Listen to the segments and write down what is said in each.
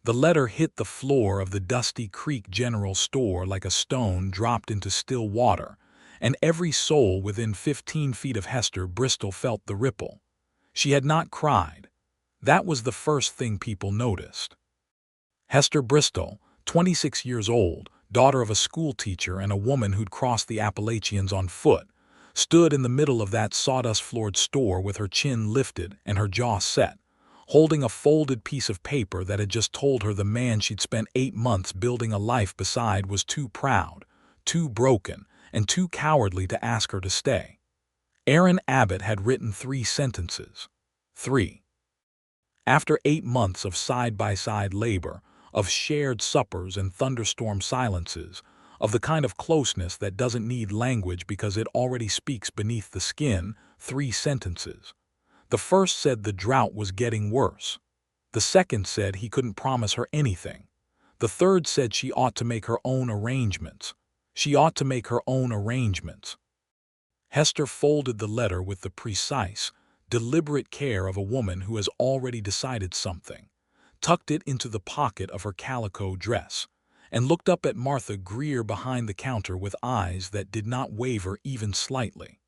The letter hit the floor of the Dusty Creek General Store like a stone dropped into still water, and every soul within 15 feet of Hester Bristol felt the ripple. She had not cried. That was the first thing people noticed. Hester Bristol, 26 years old, daughter of a schoolteacher and a woman who'd crossed the Appalachians on foot, stood in the middle of that sawdust-floored store with her chin lifted and her jaw set, holding a folded piece of paper that had just told her the man she'd spent 8 months building a life beside was too proud, too broken, and too cowardly to ask her to stay. Aaron Abbott had written 3 sentences. 3. After 8 months of side-by-side labor, of shared suppers and thunderstorm silences, of the kind of closeness that doesn't need language because it already speaks beneath the skin, 3 sentences. The first said the drought was getting worse. The second said he couldn't promise her anything. The third said she ought to make her own arrangements. She ought to make her own arrangements. Hester folded the letter with the precise, deliberate care of a woman who has already decided something, tucked it into the pocket of her calico dress, and looked up at Martha Greer behind the counter with eyes that did not waver even slightly.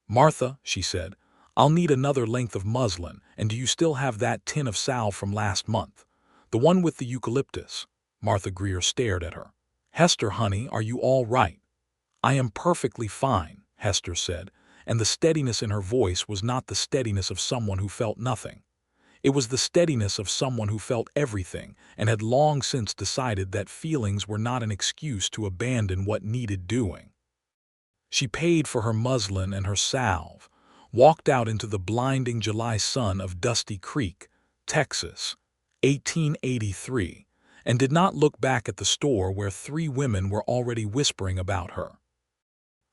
"Martha," she said, "I'll need another length of muslin, and do you still have that tin of salve from last month? The one with the eucalyptus?" Martha Greer stared at her. "Hester, honey, are you all right?" "I am perfectly fine," Hester said, and the steadiness in her voice was not the steadiness of someone who felt nothing. It was the steadiness of someone who felt everything and had long since decided that feelings were not an excuse to abandon what needed doing. She paid for her muslin and her salve, walked out into the blinding July sun of Dusty Creek, Texas, 1883, and did not look back at the store where 3 women were already whispering about her.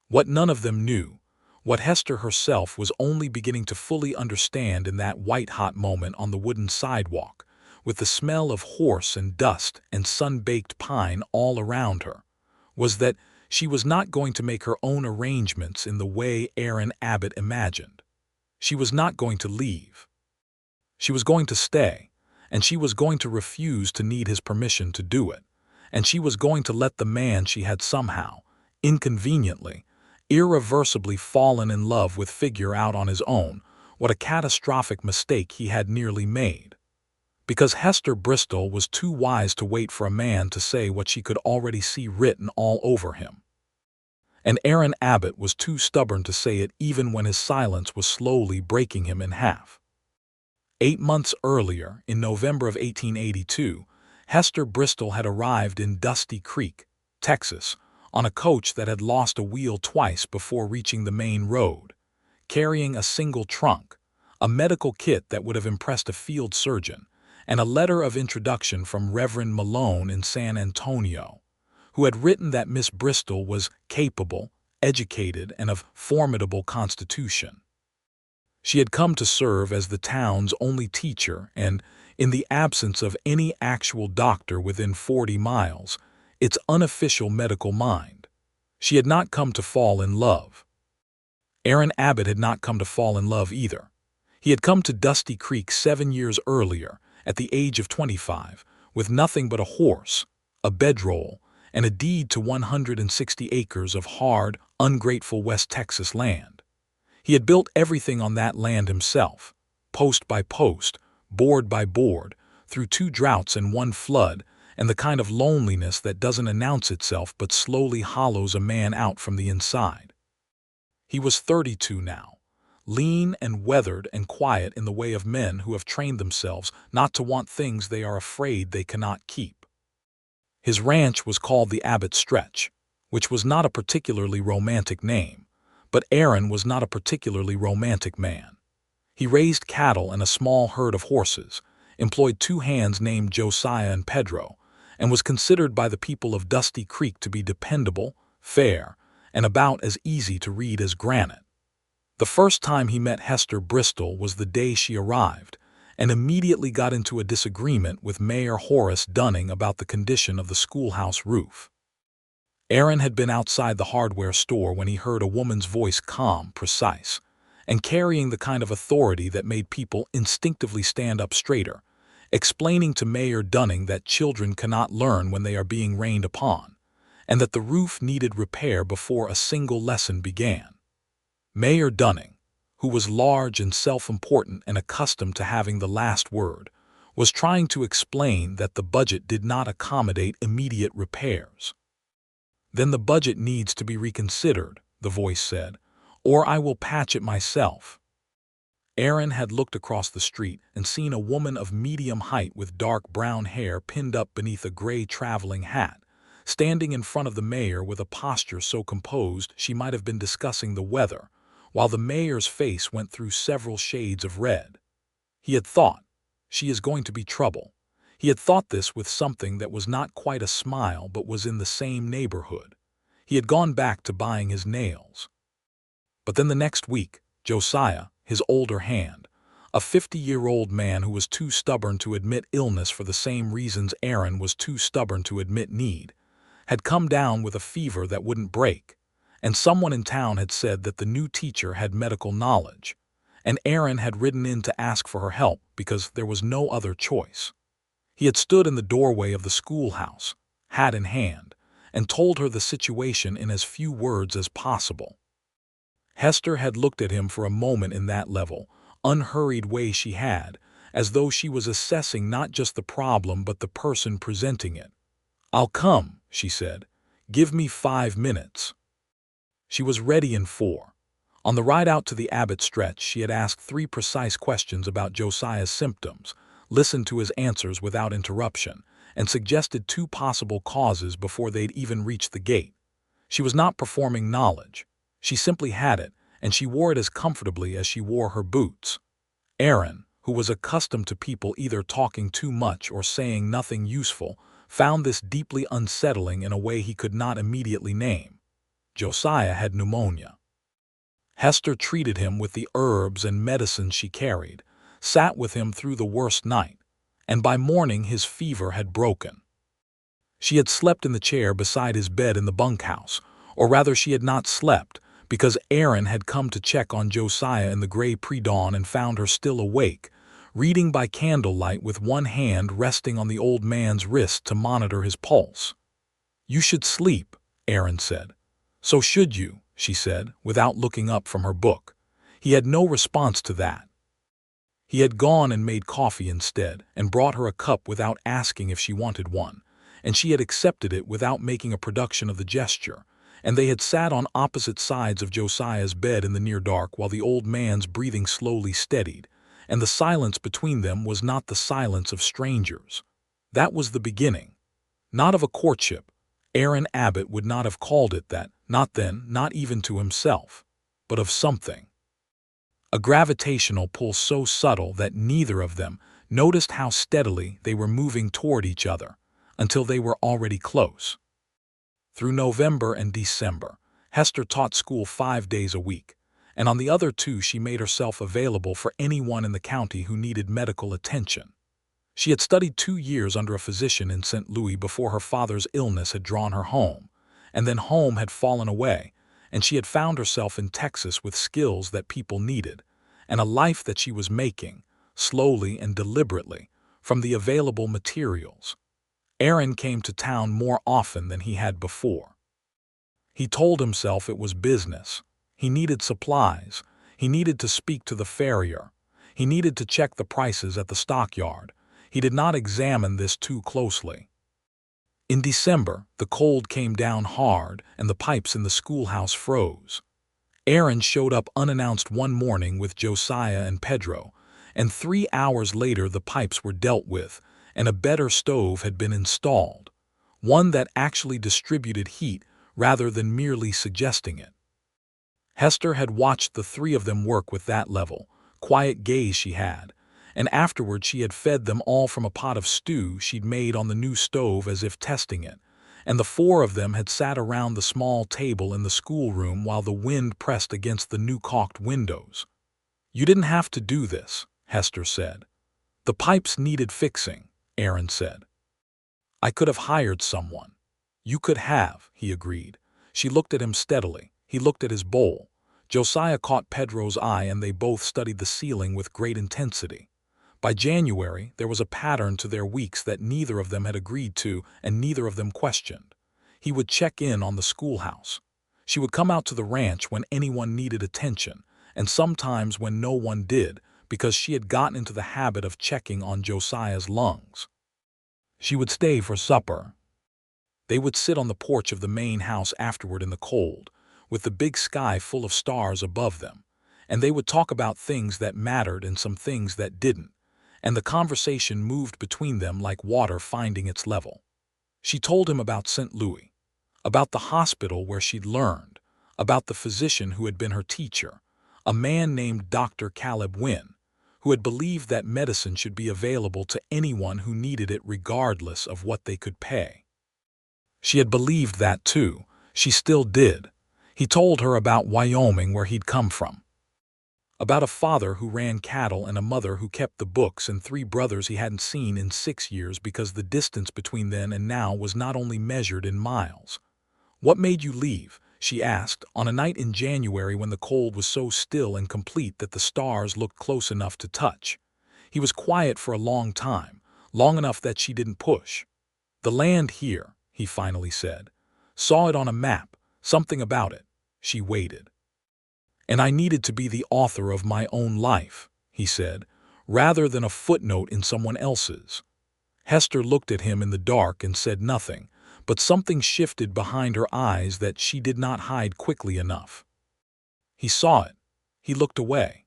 What none of them knew, what Hester herself was only beginning to fully understand in that white-hot moment on the wooden sidewalk, with the smell of horse and dust and sun-baked pine all around her, was that she was not going to make her own arrangements in the way Aaron Abbott imagined. She was not going to leave. She was going to stay, and she was going to refuse to need his permission to do it, and she was going to let the man she had somehow, inconveniently, irreversibly fallen in love with figure out on his own what a catastrophic mistake he had nearly made. Because Hester Bristol was too wise to wait for a man to say what she could already see written all over him. And Aaron Abbott was too stubborn to say it even when his silence was slowly breaking him in half. 8 months earlier, in November of 1882, Hester Bristol had arrived in Dusty Creek, Texas, on a coach that had lost a wheel twice before reaching the main road, carrying a single trunk, a medical kit that would have impressed a field surgeon, and a letter of introduction from Reverend Malone in San Antonio, who had written that Miss Bristol was capable, educated, and of formidable constitution. She had come to serve as the town's only teacher and, in the absence of any actual doctor within 40 miles, its unofficial medical mind. She had not come to fall in love. Aaron Abbott had not come to fall in love either. He had come to Dusty Creek 7 years earlier, at the age of 25, with nothing but a horse, a bedroll, and a deed to 160 acres of hard, ungrateful West Texas land. He had built everything on that land himself, post by post, board by board, through 2 droughts and 1 flood, and the kind of loneliness that doesn't announce itself but slowly hollows a man out from the inside. He was 32 now, lean and weathered and quiet in the way of men who have trained themselves not to want things they are afraid they cannot keep. His ranch was called the Abbott Stretch, which was not a particularly romantic name, but Aaron was not a particularly romantic man. He raised cattle and a small herd of horses, employed 2 hands named Josiah and Pedro, and was considered by the people of Dusty Creek to be dependable, fair, and about as easy to read as granite. The first time he met Hester Bristol was the day she arrived, and immediately got into a disagreement with Mayor Horace Dunning about the condition of the schoolhouse roof. Aaron had been outside the hardware store when he heard a woman's voice, calm, precise, and carrying the kind of authority that made people instinctively stand up straighter, explaining to Mayor Dunning that children cannot learn when they are being rained upon, and that the roof needed repair before a single lesson began. Mayor Dunning, who was large and self-important and accustomed to having the last word, was trying to explain that the budget did not accommodate immediate repairs. "Then the budget needs to be reconsidered," the voice said, "or I will patch it myself." Aaron had looked across the street and seen a woman of medium height with dark brown hair pinned up beneath a gray traveling hat, standing in front of the mayor with a posture so composed she might have been discussing the weather, while the mayor's face went through several shades of red. He had thought, "She is going to be trouble." He had thought this with something that was not quite a smile but was in the same neighborhood. He had gone back to buying his nails. But then the next week, Josiah, his older hand, a 50-year-old man who was too stubborn to admit illness for the same reasons Aaron was too stubborn to admit need, had come down with a fever that wouldn't break, and someone in town had said that the new teacher had medical knowledge, and Aaron had ridden in to ask for her help because there was no other choice. He had stood in the doorway of the schoolhouse, hat in hand, and told her the situation in as few words as possible. Hester had looked at him for a moment in that level, unhurried way she had, as though she was assessing not just the problem but the person presenting it. "I'll come," she said. "Give me 5 minutes." She was ready in 4. On the ride out to the Abbott stretch, she had asked 3 precise questions about Josiah's symptoms, listened to his answers without interruption, and suggested 2 possible causes before they'd even reached the gate. She was not performing knowledge. She simply had it, and she wore it as comfortably as she wore her boots. Aaron, who was accustomed to people either talking too much or saying nothing useful, found this deeply unsettling in a way he could not immediately name. Josiah had pneumonia. Hester treated him with the herbs and medicines she carried, sat with him through the worst night, and by morning his fever had broken. She had slept in the chair beside his bed in the bunkhouse, or rather she had not slept, because Aaron had come to check on Josiah in the gray pre-dawn and found her still awake, reading by candlelight with one hand resting on the old man's wrist to monitor his pulse. "You should sleep," Aaron said. "So should you," she said, without looking up from her book. He had no response to that. He had gone and made coffee instead, and brought her a cup without asking if she wanted one, and she had accepted it without making a production of the gesture, and they had sat on opposite sides of Josiah's bed in the near dark while the old man's breathing slowly steadied, and the silence between them was not the silence of strangers. That was the beginning. Not of a courtship. Aaron Abbott would not have called it that, not then, not even to himself, but of something. A gravitational pull so subtle that neither of them noticed how steadily they were moving toward each other, until they were already close. Through November and December, Hester taught school 5 days a week, and on the other 2 she made herself available for anyone in the county who needed medical attention. She had studied 2 years under a physician in St. Louis before her father's illness had drawn her home, and then home had fallen away, and she had found herself in Texas with skills that people needed, and a life that she was making, slowly and deliberately, from the available materials. Aaron came to town more often than he had before. He told himself it was business. He needed supplies. He needed to speak to the farrier. He needed to check the prices at the stockyard. He did not examine this too closely. In December, the cold came down hard and the pipes in the schoolhouse froze. Aaron showed up unannounced one morning with Josiah and Pedro, and 3 hours later the pipes were dealt with, and a better stove had been installed, one that actually distributed heat rather than merely suggesting it. Hester had watched the 3 of them work with that level, quiet gaze she had, and afterward she had fed them all from a pot of stew she'd made on the new stove as if testing it, and the 4 of them had sat around the small table in the schoolroom while the wind pressed against the new caulked windows. "You didn't have to do this," Hester said. "The pipes needed fixing," Aaron said. "I could have hired someone." "You could have," he agreed. She looked at him steadily. He looked at his bowl. Josiah caught Pedro's eye and they both studied the ceiling with great intensity. By January, there was a pattern to their weeks that neither of them had agreed to and neither of them questioned. He would check in on the schoolhouse. She would come out to the ranch when anyone needed attention, and sometimes when no one did, because she had gotten into the habit of checking on Josiah's lungs. She would stay for supper. They would sit on the porch of the main house afterward in the cold, with the big sky full of stars above them, and they would talk about things that mattered and some things that didn't, and the conversation moved between them like water finding its level. She told him about St. Louis, about the hospital where she'd learned, about the physician who had been her teacher, a man named Dr. Caleb Wynne, who had believed that medicine should be available to anyone who needed it regardless of what they could pay. She had believed that too. She still did. He told her about Wyoming, where he'd come from, about a father who ran cattle and a mother who kept the books and 3 brothers he hadn't seen in 6 years because the distance between then and now was not only measured in miles. "What made you leave?" she asked, on a night in January when the cold was so still and complete that the stars looked close enough to touch. He was quiet for a long time, long enough that she didn't push. "The land here," he finally said. "Saw it on a map, something about it." She waited. "And I needed to be the author of my own life," he said, "rather than a footnote in someone else's." Hester looked at him in the dark and said nothing, but something shifted behind her eyes that she did not hide quickly enough. He saw it. He looked away.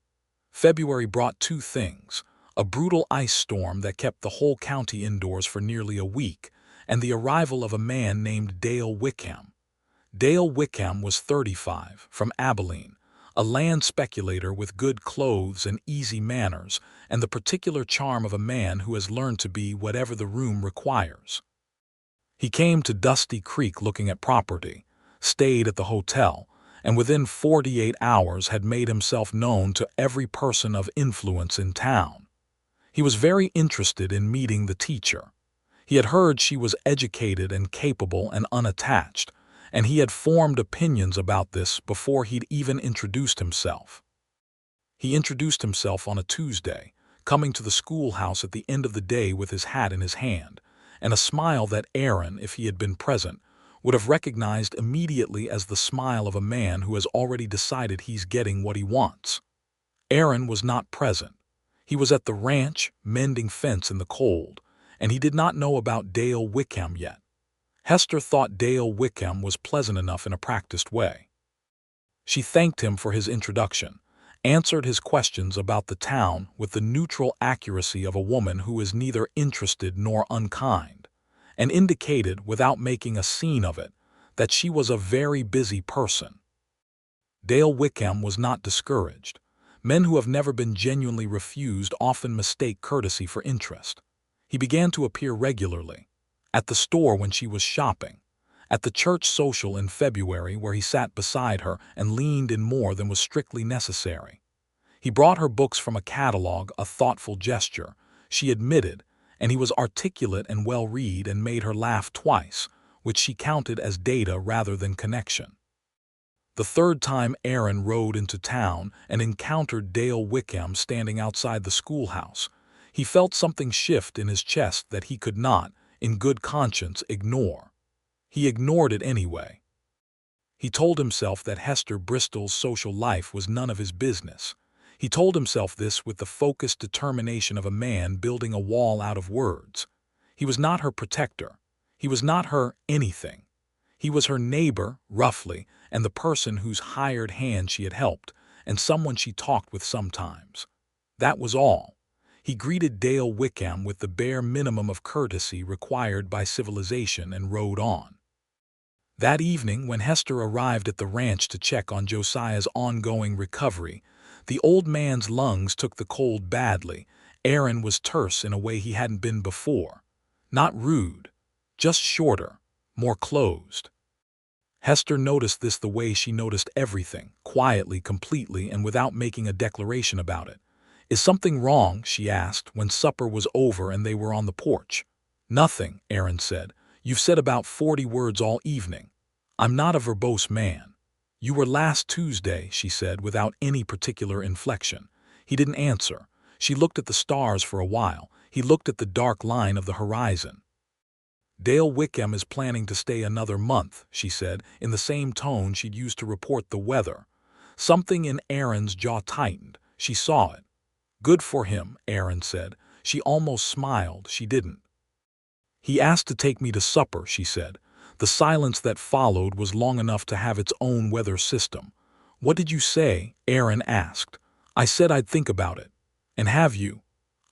February brought 2 things: a brutal ice storm that kept the whole county indoors for nearly a week, and the arrival of a man named Dale Wickham. Dale Wickham was 35, from Abilene, a land speculator with good clothes and easy manners, and the particular charm of a man who has learned to be whatever the room requires. He came to Dusty Creek looking at property, stayed at the hotel, and within 48 hours had made himself known to every person of influence in town. He was very interested in meeting the teacher. He had heard she was educated and capable and unattached, and he had formed opinions about this before he'd even introduced himself. He introduced himself on a Tuesday, coming to the schoolhouse at the end of the day with his hat in his hand, and a smile that Aaron, if he had been present, would have recognized immediately as the smile of a man who has already decided he's getting what he wants. Aaron was not present. He was at the ranch, mending fence in the cold, and he did not know about Dale Wickham yet. Hester thought Dale Wickham was pleasant enough in a practiced way. She thanked him for his introduction, answered his questions about the town with the neutral accuracy of a woman who is neither interested nor unkind, and indicated, without making a scene of it, that she was a very busy person. Dale Wickham was not discouraged. Men who have never been genuinely refused often mistake courtesy for interest. He began to appear regularly. At the store when she was shopping, at the church social in February where he sat beside her and leaned in more than was strictly necessary. He brought her books from a catalog, a thoughtful gesture, she admitted, and he was articulate and well-read and made her laugh twice, which she counted as data rather than connection. The 3rd time Aaron rode into town and encountered Dale Wickham standing outside the schoolhouse, he felt something shift in his chest that he could not, in good conscience, ignore. He ignored it anyway. He told himself that Hester Bristol's social life was none of his business. He told himself this with the focused determination of a man building a wall out of words. He was not her protector. He was not her anything. He was her neighbor, roughly, and the person whose hired hand she had helped, and someone she talked with sometimes. That was all. He greeted Dale Wickham with the bare minimum of courtesy required by civilization and rode on. That evening, when Hester arrived at the ranch to check on Josiah's ongoing recovery, the old man's lungs took the cold badly. Aaron was terse in a way he hadn't been before. Not rude, just shorter, more closed. Hester noticed this the way she noticed everything, quietly, completely, and without making a declaration about it. "Is something wrong?" she asked when supper was over and they were on the porch. "Nothing," Aaron said. "You've said about 40 words all evening. I'm not a verbose man." "You were last Tuesday," she said without any particular inflection. He didn't answer. She looked at the stars for a while. He looked at the dark line of the horizon. "Dale Wickham is planning to stay another month," she said, in the same tone she'd used to report the weather. Something in Aaron's jaw tightened. She saw it. "Good for him," Aaron said. She almost smiled. She didn't. "He asked to take me to supper," she said. The silence that followed was long enough to have its own weather system. "What did you say?" Aaron asked. "I said I'd think about it." "And have you?"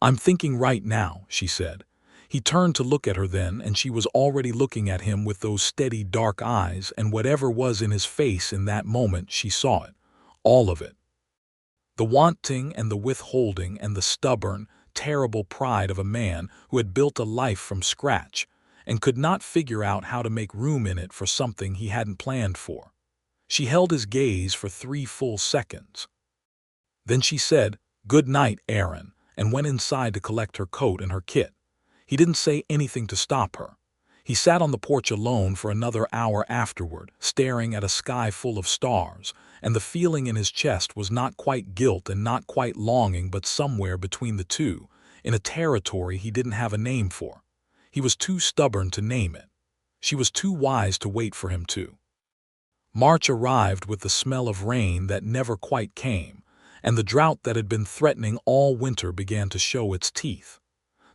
"I'm thinking right now," she said. He turned to look at her then, and she was already looking at him with those steady dark eyes, and whatever was in his face in that moment, she saw it. All of it. The wanting and the withholding and the stubborn, terrible pride of a man who had built a life from scratch and could not figure out how to make room in it for something he hadn't planned for. She held his gaze for 3 full seconds. Then she said, "Good night, Aaron," and went inside to collect her coat and her kit. He didn't say anything to stop her. He sat on the porch alone for another hour afterward, staring at a sky full of stars, and the feeling in his chest was not quite guilt and not quite longing, but somewhere between the two, in a territory he didn't have a name for. He was too stubborn to name it. She was too wise to wait for him to. March arrived with the smell of rain that never quite came, and the drought that had been threatening all winter began to show its teeth.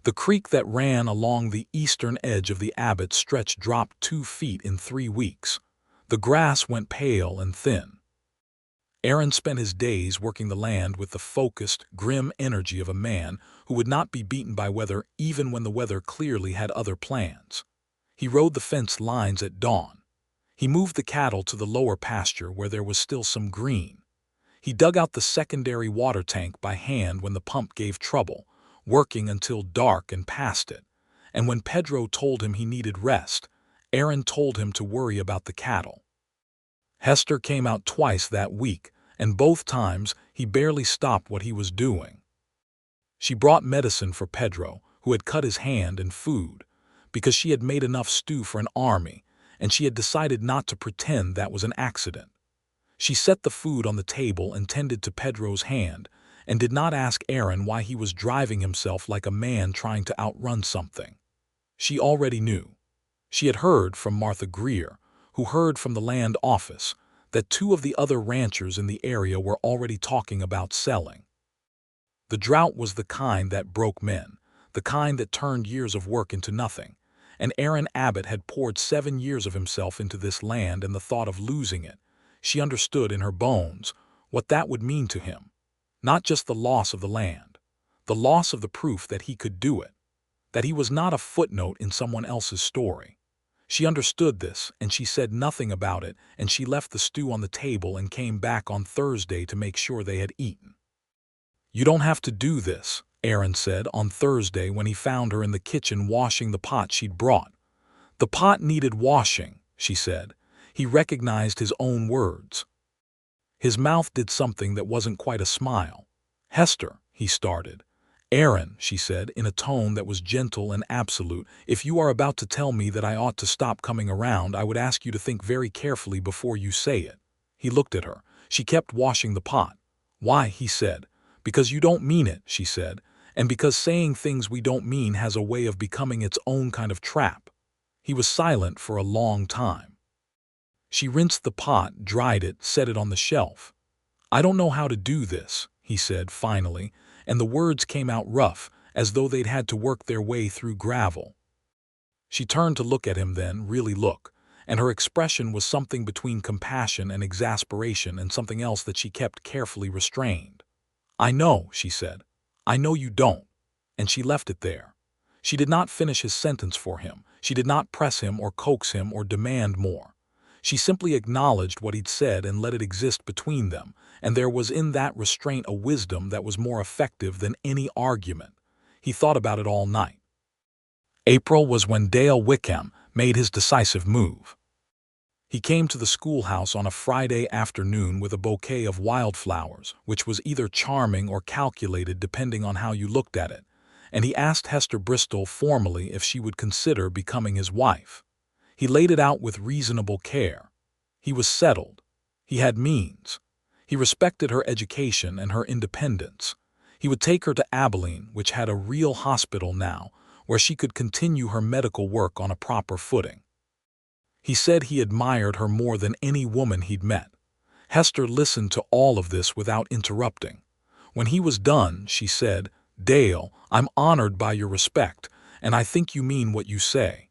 The creek that ran along the eastern edge of the Abbott stretch dropped 2 feet in 3 weeks. The grass went pale and thin. Aaron spent his days working the land with the focused, grim energy of a man who would not be beaten by weather even when the weather clearly had other plans. He rode the fence lines at dawn. He moved the cattle to the lower pasture where there was still some green. He dug out the secondary water tank by hand when the pump gave trouble, working until dark and past it. And when Pedro told him he needed rest, Aaron told him to worry about the cattle. Hester came out twice that week, and both times he barely stopped what he was doing. She brought medicine for Pedro, who had cut his hand, and food, because she had made enough stew for an army, and she had decided not to pretend that was an accident. She set the food on the table and tended to Pedro's hand, and did not ask Aaron why he was driving himself like a man trying to outrun something. She already knew. She had heard from Martha Greer, who heard from the land office, that 2 of the other ranchers in the area were already talking about selling. The drought was the kind that broke men, the kind that turned years of work into nothing, and Aaron Abbott had poured 7 years of himself into this land, and the thought of losing it, she understood in her bones what that would mean to him. Not just the loss of the land, the loss of the proof that he could do it, that he was not a footnote in someone else's story. She understood this, and she said nothing about it, and she left the stew on the table and came back on Thursday to make sure they had eaten. "You don't have to do this," Aaron said on Thursday when he found her in the kitchen washing the pot she'd brought. "The pot needed washing," she said. He recognized his own words. His mouth did something that wasn't quite a smile. "Hester," he started. "Aaron," she said, in a tone that was gentle and absolute, "if you are about to tell me that I ought to stop coming around, I would ask you to think very carefully before you say it." He looked at her. She kept washing the pot. "Why?" he said. "Because you don't mean it," she said, "and because saying things we don't mean has a way of becoming its own kind of trap." He was silent for a long time. She rinsed the pot, dried it, set it on the shelf. "I don't know how to do this," he said finally, and the words came out rough, as though they'd had to work their way through gravel. She turned to look at him then, really look, and her expression was something between compassion and exasperation and something else that she kept carefully restrained. "I know," she said. "I know you don't." And she left it there. She did not finish his sentence for him. She did not press him or coax him or demand more. She simply acknowledged what he'd said and let it exist between them, and there was in that restraint a wisdom that was more effective than any argument. He thought about it all night. April was when Dale Wickham made his decisive move. He came to the schoolhouse on a Friday afternoon with a bouquet of wildflowers, which was either charming or calculated depending on how you looked at it, and he asked Hester Bristol formally if she would consider becoming his wife. He laid it out with reasonable care. He was settled. He had means. He respected her education and her independence. He would take her to Abilene, which had a real hospital now, where she could continue her medical work on a proper footing. He said he admired her more than any woman he'd met. Hester listened to all of this without interrupting. When he was done, she said, "Dale, I'm honored by your respect, and I think you mean what you say.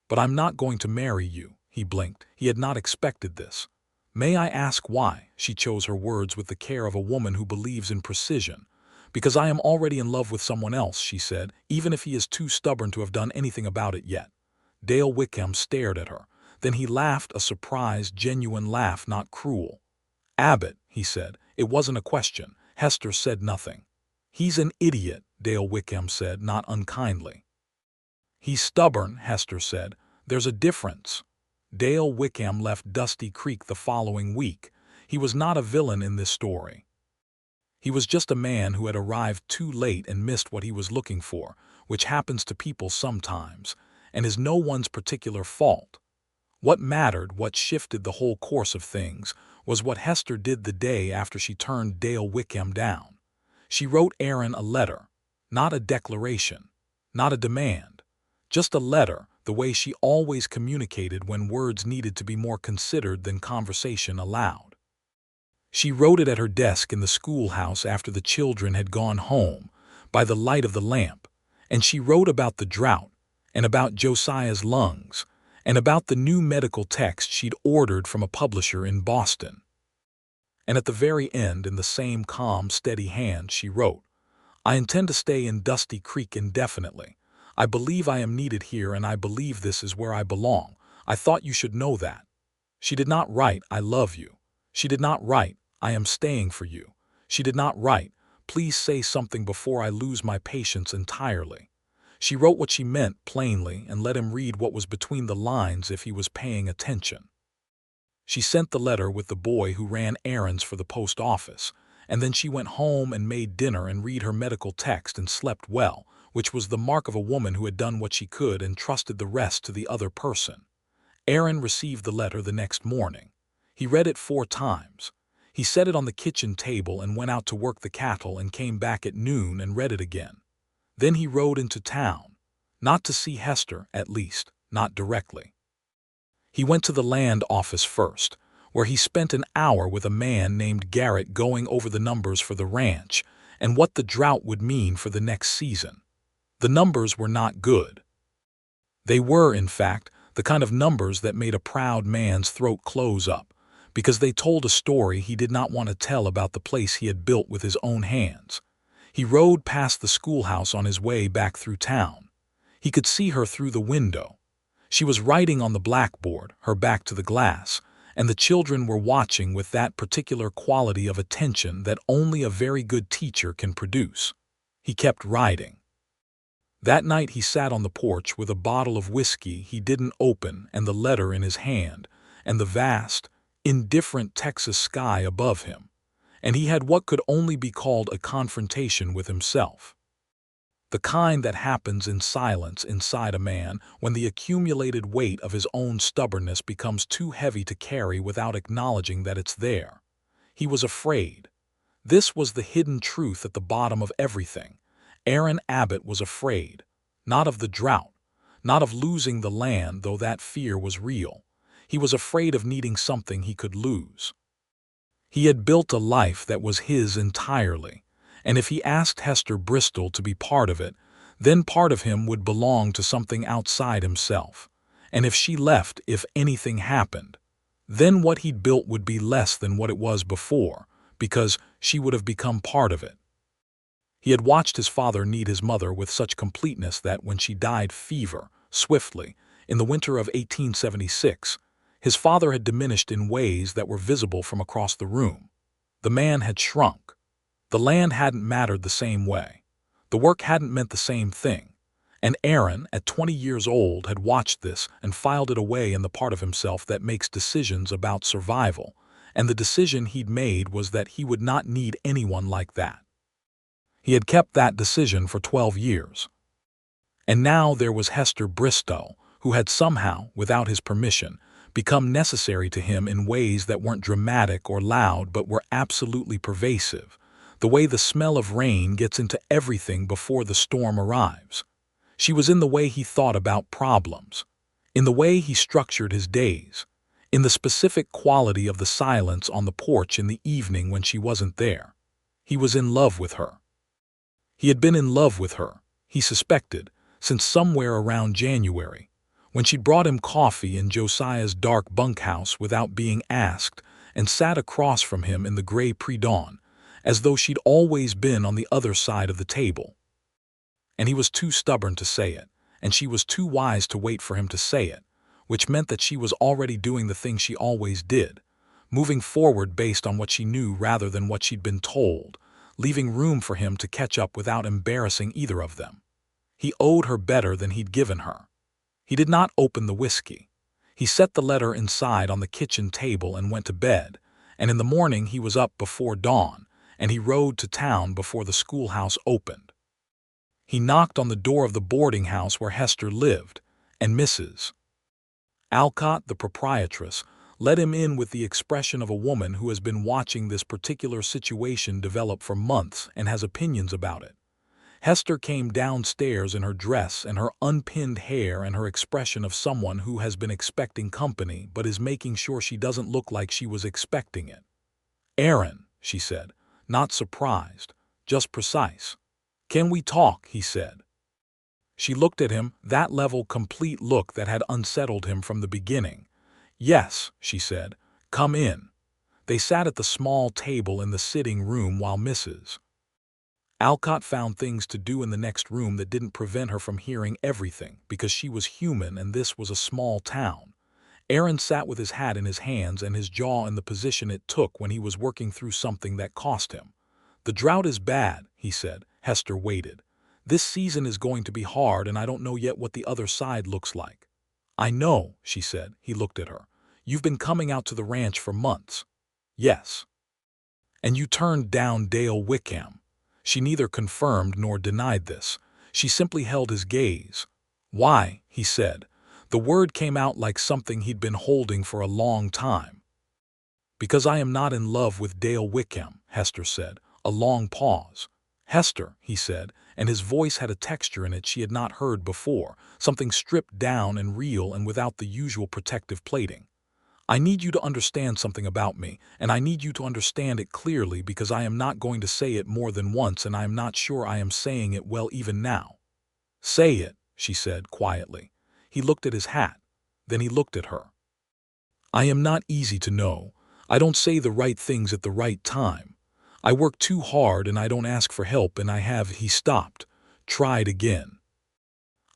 But I'm not going to marry you." He blinked. He had not expected this. "May I ask why?" She chose her words with the care of a woman who believes in precision. "Because I am already in love with someone else," she said, "even if he is too stubborn to have done anything about it yet." Dale Wickham stared at her. Then he laughed, a surprised, genuine laugh, not cruel. "Abbott," he said. It wasn't a question. Hester said nothing. "He's an idiot," Dale Wickham said, not unkindly. "He's stubborn," Hester said. "There's a difference." Dale Wickham left Dusty Creek the following week. He was not a villain in this story. He was just a man who had arrived too late and missed what he was looking for, which happens to people sometimes, and is no one's particular fault. What mattered, what shifted the whole course of things, was what Hester did the day after she turned Dale Wickham down. She wrote Aaron a letter, not a declaration, not a demand, just a letter, the way she always communicated when words needed to be more considered than conversation allowed. She wrote it at her desk in the schoolhouse after the children had gone home, by the light of the lamp, and she wrote about the drought, and about Josiah's lungs, and about the new medical text she'd ordered from a publisher in Boston. And at the very end, in the same calm, steady hand, she wrote, "I intend to stay in Dusty Creek indefinitely. I believe I am needed here, and I believe this is where I belong. I thought you should know that." She did not write, "I love you." She did not write, "I am staying for you." She did not write, "Please say something before I lose my patience entirely." She wrote what she meant plainly and let him read what was between the lines if he was paying attention. She sent the letter with the boy who ran errands for the post office, and then she went home and made dinner and read her medical text and slept well, which was the mark of a woman who had done what she could and trusted the rest to the other person. Aaron received the letter the next morning. He read it 4 times. He set it on the kitchen table and went out to work the cattle and came back at noon and read it again. Then he rode into town, not to see Hester, at least, not directly. He went to the land office first, where he spent an hour with a man named Garrett going over the numbers for the ranch and what the drought would mean for the next season. The numbers were not good. They were, in fact, the kind of numbers that made a proud man's throat close up, because they told a story he did not want to tell about the place he had built with his own hands. He rode past the schoolhouse on his way back through town. He could see her through the window. She was writing on the blackboard, her back to the glass, and the children were watching with that particular quality of attention that only a very good teacher can produce. He kept writing. That night he sat on the porch with a bottle of whiskey he didn't open and the letter in his hand, and the vast, indifferent Texas sky above him, and he had what could only be called a confrontation with himself. The kind that happens in silence inside a man when the accumulated weight of his own stubbornness becomes too heavy to carry without acknowledging that it's there. He was afraid. This was the hidden truth at the bottom of everything. Aaron Abbott was afraid, not of the drought, not of losing the land, though that fear was real. He was afraid of needing something he could lose. He had built a life that was his entirely, and if he asked Hester Bristol to be part of it, then part of him would belong to something outside himself. And if she left, if anything happened, then what he'd built would be less than what it was before, because she would have become part of it. He had watched his father need his mother with such completeness that when she died swiftly, in the winter of 1876, his father had diminished in ways that were visible from across the room. The man had shrunk. The land hadn't mattered the same way. The work hadn't meant the same thing. And Aaron, at 20 years old, had watched this and filed it away in the part of himself that makes decisions about survival, and the decision he'd made was that he would not need anyone like that. He had kept that decision for 12 years. And now there was Hester Bristol, who had somehow, without his permission, become necessary to him in ways that weren't dramatic or loud but were absolutely pervasive. the way the smell of rain gets into everything before the storm arrives. She was in the way he thought about problems, in the way he structured his days, in the specific quality of the silence on the porch in the evening when she wasn't there. He was in love with her. He had been in love with her, he suspected, since somewhere around January, when she brought him coffee in Josiah's dark bunkhouse without being asked and sat across from him in the gray pre-dawn, as though she'd always been on the other side of the table. And he was too stubborn to say it, and she was too wise to wait for him to say it, which meant that she was already doing the thing she always did, moving forward based on what she knew rather than what she'd been told, leaving room for him to catch up without embarrassing either of them. He owed her better than he'd given her. He did not open the whiskey. He set the letter inside on the kitchen table and went to bed, and in the morning he was up before dawn, and he rode to town before the schoolhouse opened. He knocked on the door of the boarding house where Hester lived, and Mrs. Alcott, the proprietress, let him in with the expression of a woman who has been watching this particular situation develop for months and has opinions about it. Hester came downstairs in her dress and her unpinned hair and her expression of someone who has been expecting company but is making sure she doesn't look like she was expecting it. "Aaron," she said, not surprised, just precise. "Can we talk?" he said. She looked at him, that level, complete look that had unsettled him from the beginning. "Yes," she said, "come in." They sat at the small table in the sitting room while Mrs. Alcott found things to do in the next room that didn't prevent her from hearing everything, because she was human and this was a small town. Aaron sat with his hat in his hands and his jaw in the position it took when he was working through something that cost him. "The drought is bad," he said. Hester waited. "This season is going to be hard and I don't know yet what the other side looks like." "I know," she said. He looked at her. "You've been coming out to the ranch for months." "Yes." "And you turned down Dale Wickham." She neither confirmed nor denied this. She simply held his gaze. "Why?" he said. The word came out like something he'd been holding for a long time. "Because I am not in love with Dale Wickham," Hester said. A long pause. "Hester," he said, and his voice had a texture in it she had not heard before, something stripped down and real and without the usual protective plating. "I need you to understand something about me, and I need you to understand it clearly because I am not going to say it more than once and I am not sure I am saying it well even now." "Say it," she said quietly. He looked at his hat. Then he looked at her. "I am not easy to know. I don't say the right things at the right time. I work too hard and I don't ask for help and I have," he stopped, "tried again.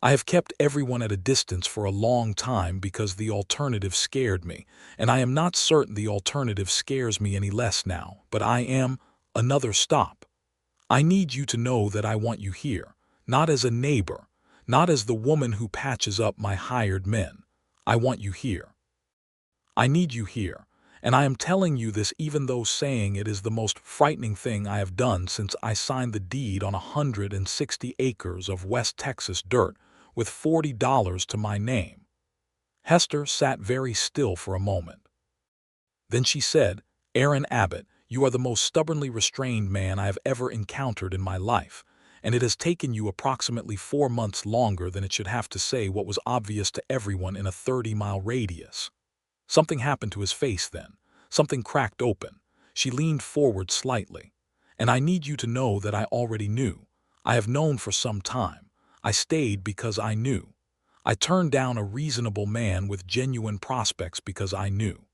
I have kept everyone at a distance for a long time because the alternative scared me, and I am not certain the alternative scares me any less now, but I am." Another stop. "I need you to know that I want you here, not as a neighbor, not as the woman who patches up my hired men. I want you here. I need you here, and I am telling you this even though saying it is the most frightening thing I have done since I signed the deed on 160 acres of West Texas dirt with $40 to my name." Hester sat very still for a moment. Then she said, "Aaron Abbott, you are the most stubbornly restrained man I have ever encountered in my life, and it has taken you approximately 4 months longer than it should have to say what was obvious to everyone in a 30-mile radius." Something happened to his face then. Something cracked open. She leaned forward slightly. "And I need you to know that I already knew. I have known for some time. I stayed because I knew. I turned down a reasonable man with genuine prospects because I knew."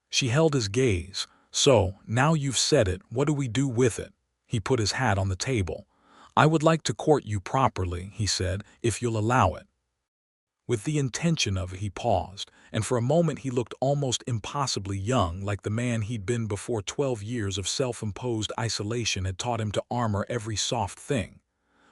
She held his gaze. "So, now you've said it, what do we do with it?" He put his hat on the table. "I would like to court you properly," he said, "if you'll allow it." With the intention of it, he paused, and for a moment he looked almost impossibly young, like the man he'd been before 12 years of self-imposed isolation had taught him to armor every soft thing.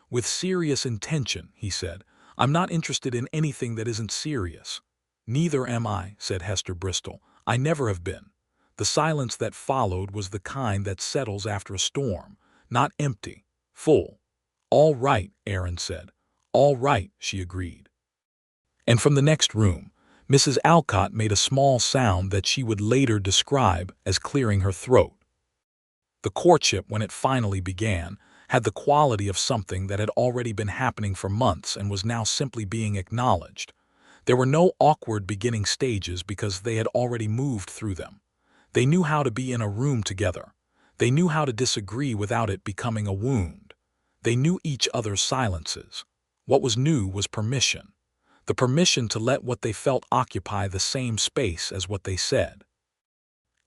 "With serious intention," he said. "I'm not interested in anything that isn't serious." "Neither am I," said Hester Bristol. "I never have been." The silence that followed was the kind that settles after a storm, not empty, full. "All right," Aaron said. "All right," she agreed. And from the next room, Mrs. Alcott made a small sound that she would later describe as clearing her throat. The courtship, when it finally began, had the quality of something that had already been happening for months and was now simply being acknowledged. There were no awkward beginning stages because they had already moved through them. They knew how to be in a room together. They knew how to disagree without it becoming a wound. They knew each other's silences. What was new was permission. The permission to let what they felt occupy the same space as what they said.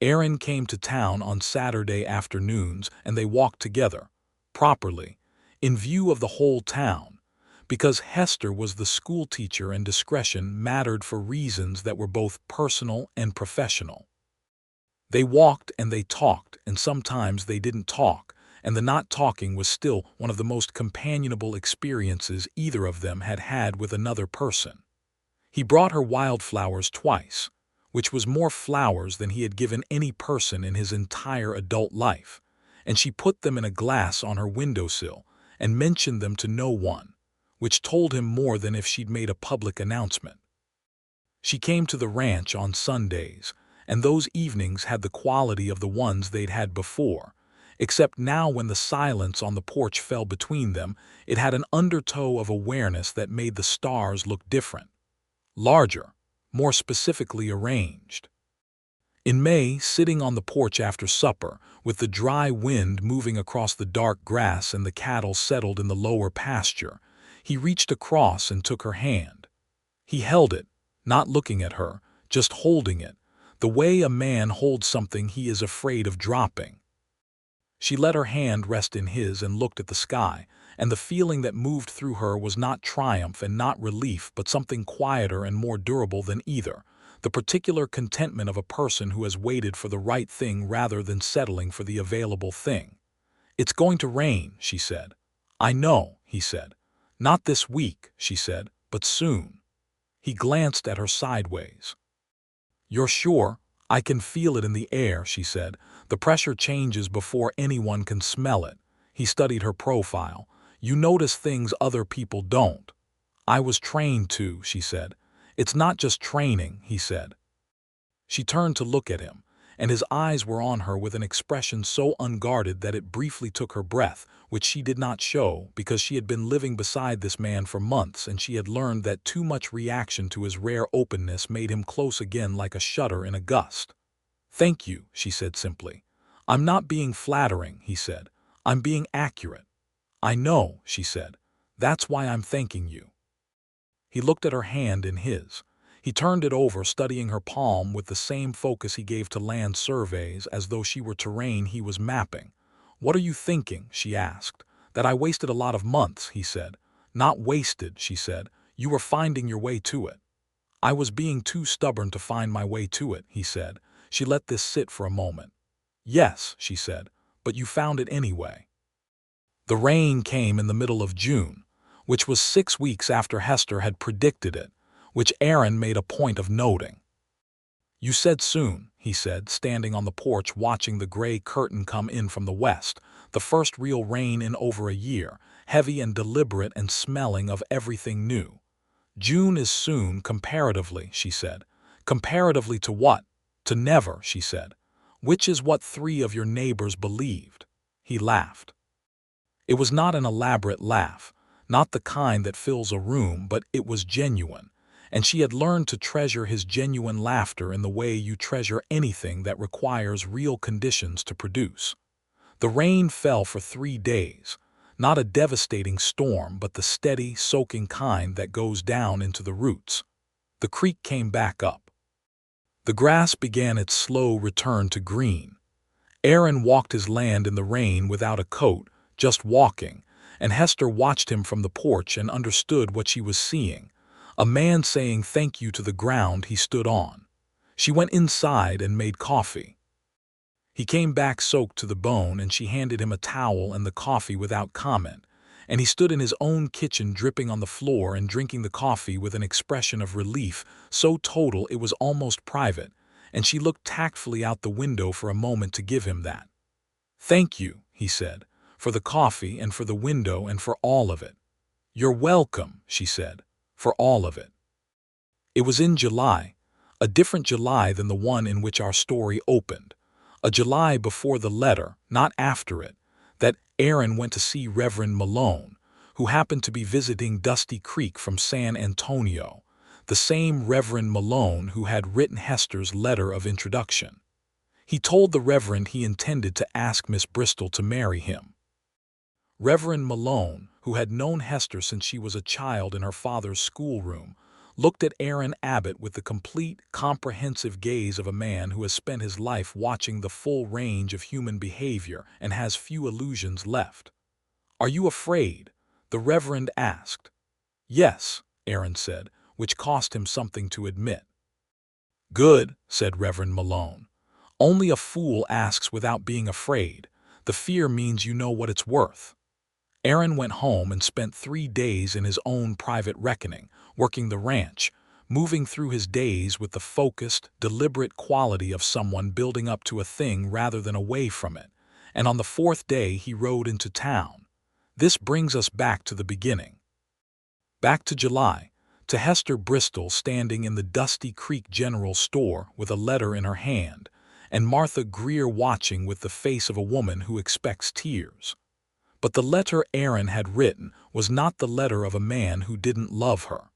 Aaron came to town on Saturday afternoons and they walked together, properly, in view of the whole town, because Hester was the school teacher and discretion mattered for reasons that were both personal and professional. They walked and they talked, and sometimes they didn't talk, and the not talking was still one of the most companionable experiences either of them had had with another person. He brought her wildflowers twice, which was more flowers than he had given any person in his entire adult life, and she put them in a glass on her windowsill and mentioned them to no one, which told him more than if she'd made a public announcement. She came to the ranch on Sundays, and those evenings had the quality of the ones they'd had before, except now when the silence on the porch fell between them, it had an undertow of awareness that made the stars look different, larger, more specifically arranged. In May, sitting on the porch after supper, with the dry wind moving across the dark grass and the cattle settled in the lower pasture, he reached across and took her hand. He held it, not looking at her, just holding it, the way a man holds something he is afraid of dropping. She let her hand rest in his and looked at the sky, and the feeling that moved through her was not triumph and not relief but something quieter and more durable than either, the particular contentment of a person who has waited for the right thing rather than settling for the available thing. "It's going to rain," she said. "I know," he said. "Not this week," she said, "but soon." He glanced at her sideways. "You're sure? I can feel it in the air," she said. "The pressure changes before anyone can smell it." He studied her profile. "You notice things other people don't." "I was trained to," she said. "It's not just training," he said. She turned to look at him, and his eyes were on her with an expression so unguarded that it briefly took her breath, which she did not show because she had been living beside this man for months and she had learned that too much reaction to his rare openness made him close again like a shudder in a gust. "Thank you," she said simply. "I'm not being flattering," he said. "I'm being accurate." "I know," she said. "That's why I'm thanking you." He looked at her hand in his. He turned it over, studying her palm with the same focus he gave to land surveys, as though she were terrain he was mapping. "What are you thinking?" she asked. "That I wasted a lot of months," he said. "Not wasted," she said. "You were finding your way to it." "I was being too stubborn to find my way to it," he said. She let this sit for a moment. "Yes," she said, "but you found it anyway." The rain came in the middle of June, which was 6 weeks after Hester had predicted it, which Aaron made a point of noting. "You said soon," he said, standing on the porch watching the gray curtain come in from the west, the first real rain in over a year, heavy and deliberate and smelling of everything new. "June is soon, comparatively," she said. "Comparatively to what?" "To never," she said. "Which is what 3 of your neighbors believed." He laughed. It was not an elaborate laugh, not the kind that fills a room, but it was genuine, and she had learned to treasure his genuine laughter in the way you treasure anything that requires real conditions to produce. The rain fell for 3 days, not a devastating storm, but the steady, soaking kind that goes down into the roots. The creek came back up. The grass began its slow return to green. Aaron walked his land in the rain without a coat, just walking, and Hester watched him from the porch and understood what she was seeing, a man saying thank you to the ground he stood on. She went inside and made coffee. He came back soaked to the bone and she handed him a towel and the coffee without comment, and he stood in his own kitchen dripping on the floor and drinking the coffee with an expression of relief so total it was almost private, and she looked tactfully out the window for a moment to give him that. "Thank you," he said, "for the coffee and for the window and for all of it." "You're welcome," she said, "for all of it." It was in July, a different July than the one in which our story opened, A July before the letter, not after it, that Aaron went to see Reverend Malone, who happened to be visiting Dusty Creek from San Antonio, the same Reverend Malone who had written Hester's letter of introduction. He told the Reverend he intended to ask Miss Bristol to marry him. Reverend Malone, who had known Hester since she was a child in her father's schoolroom, looked at Aaron Abbott with the complete, comprehensive gaze of a man who has spent his life watching the full range of human behavior and has few illusions left. "Are you afraid?" the Reverend asked. "Yes," Aaron said, which cost him something to admit. "Good," said Reverend Malone. "Only a fool asks without being afraid. The fear means you know what it's worth." Aaron went home and spent 3 days in his own private reckoning, working the ranch, moving through his days with the focused, deliberate quality of someone building up to a thing rather than away from it, and on the 4th day he rode into town. This brings us back to the beginning. Back to July, to Hester Bristol standing in the Dusty Creek General Store with a letter in her hand, and Martha Greer watching with the face of a woman who expects tears. But the letter Aaron had written was not the letter of a man who didn't love her.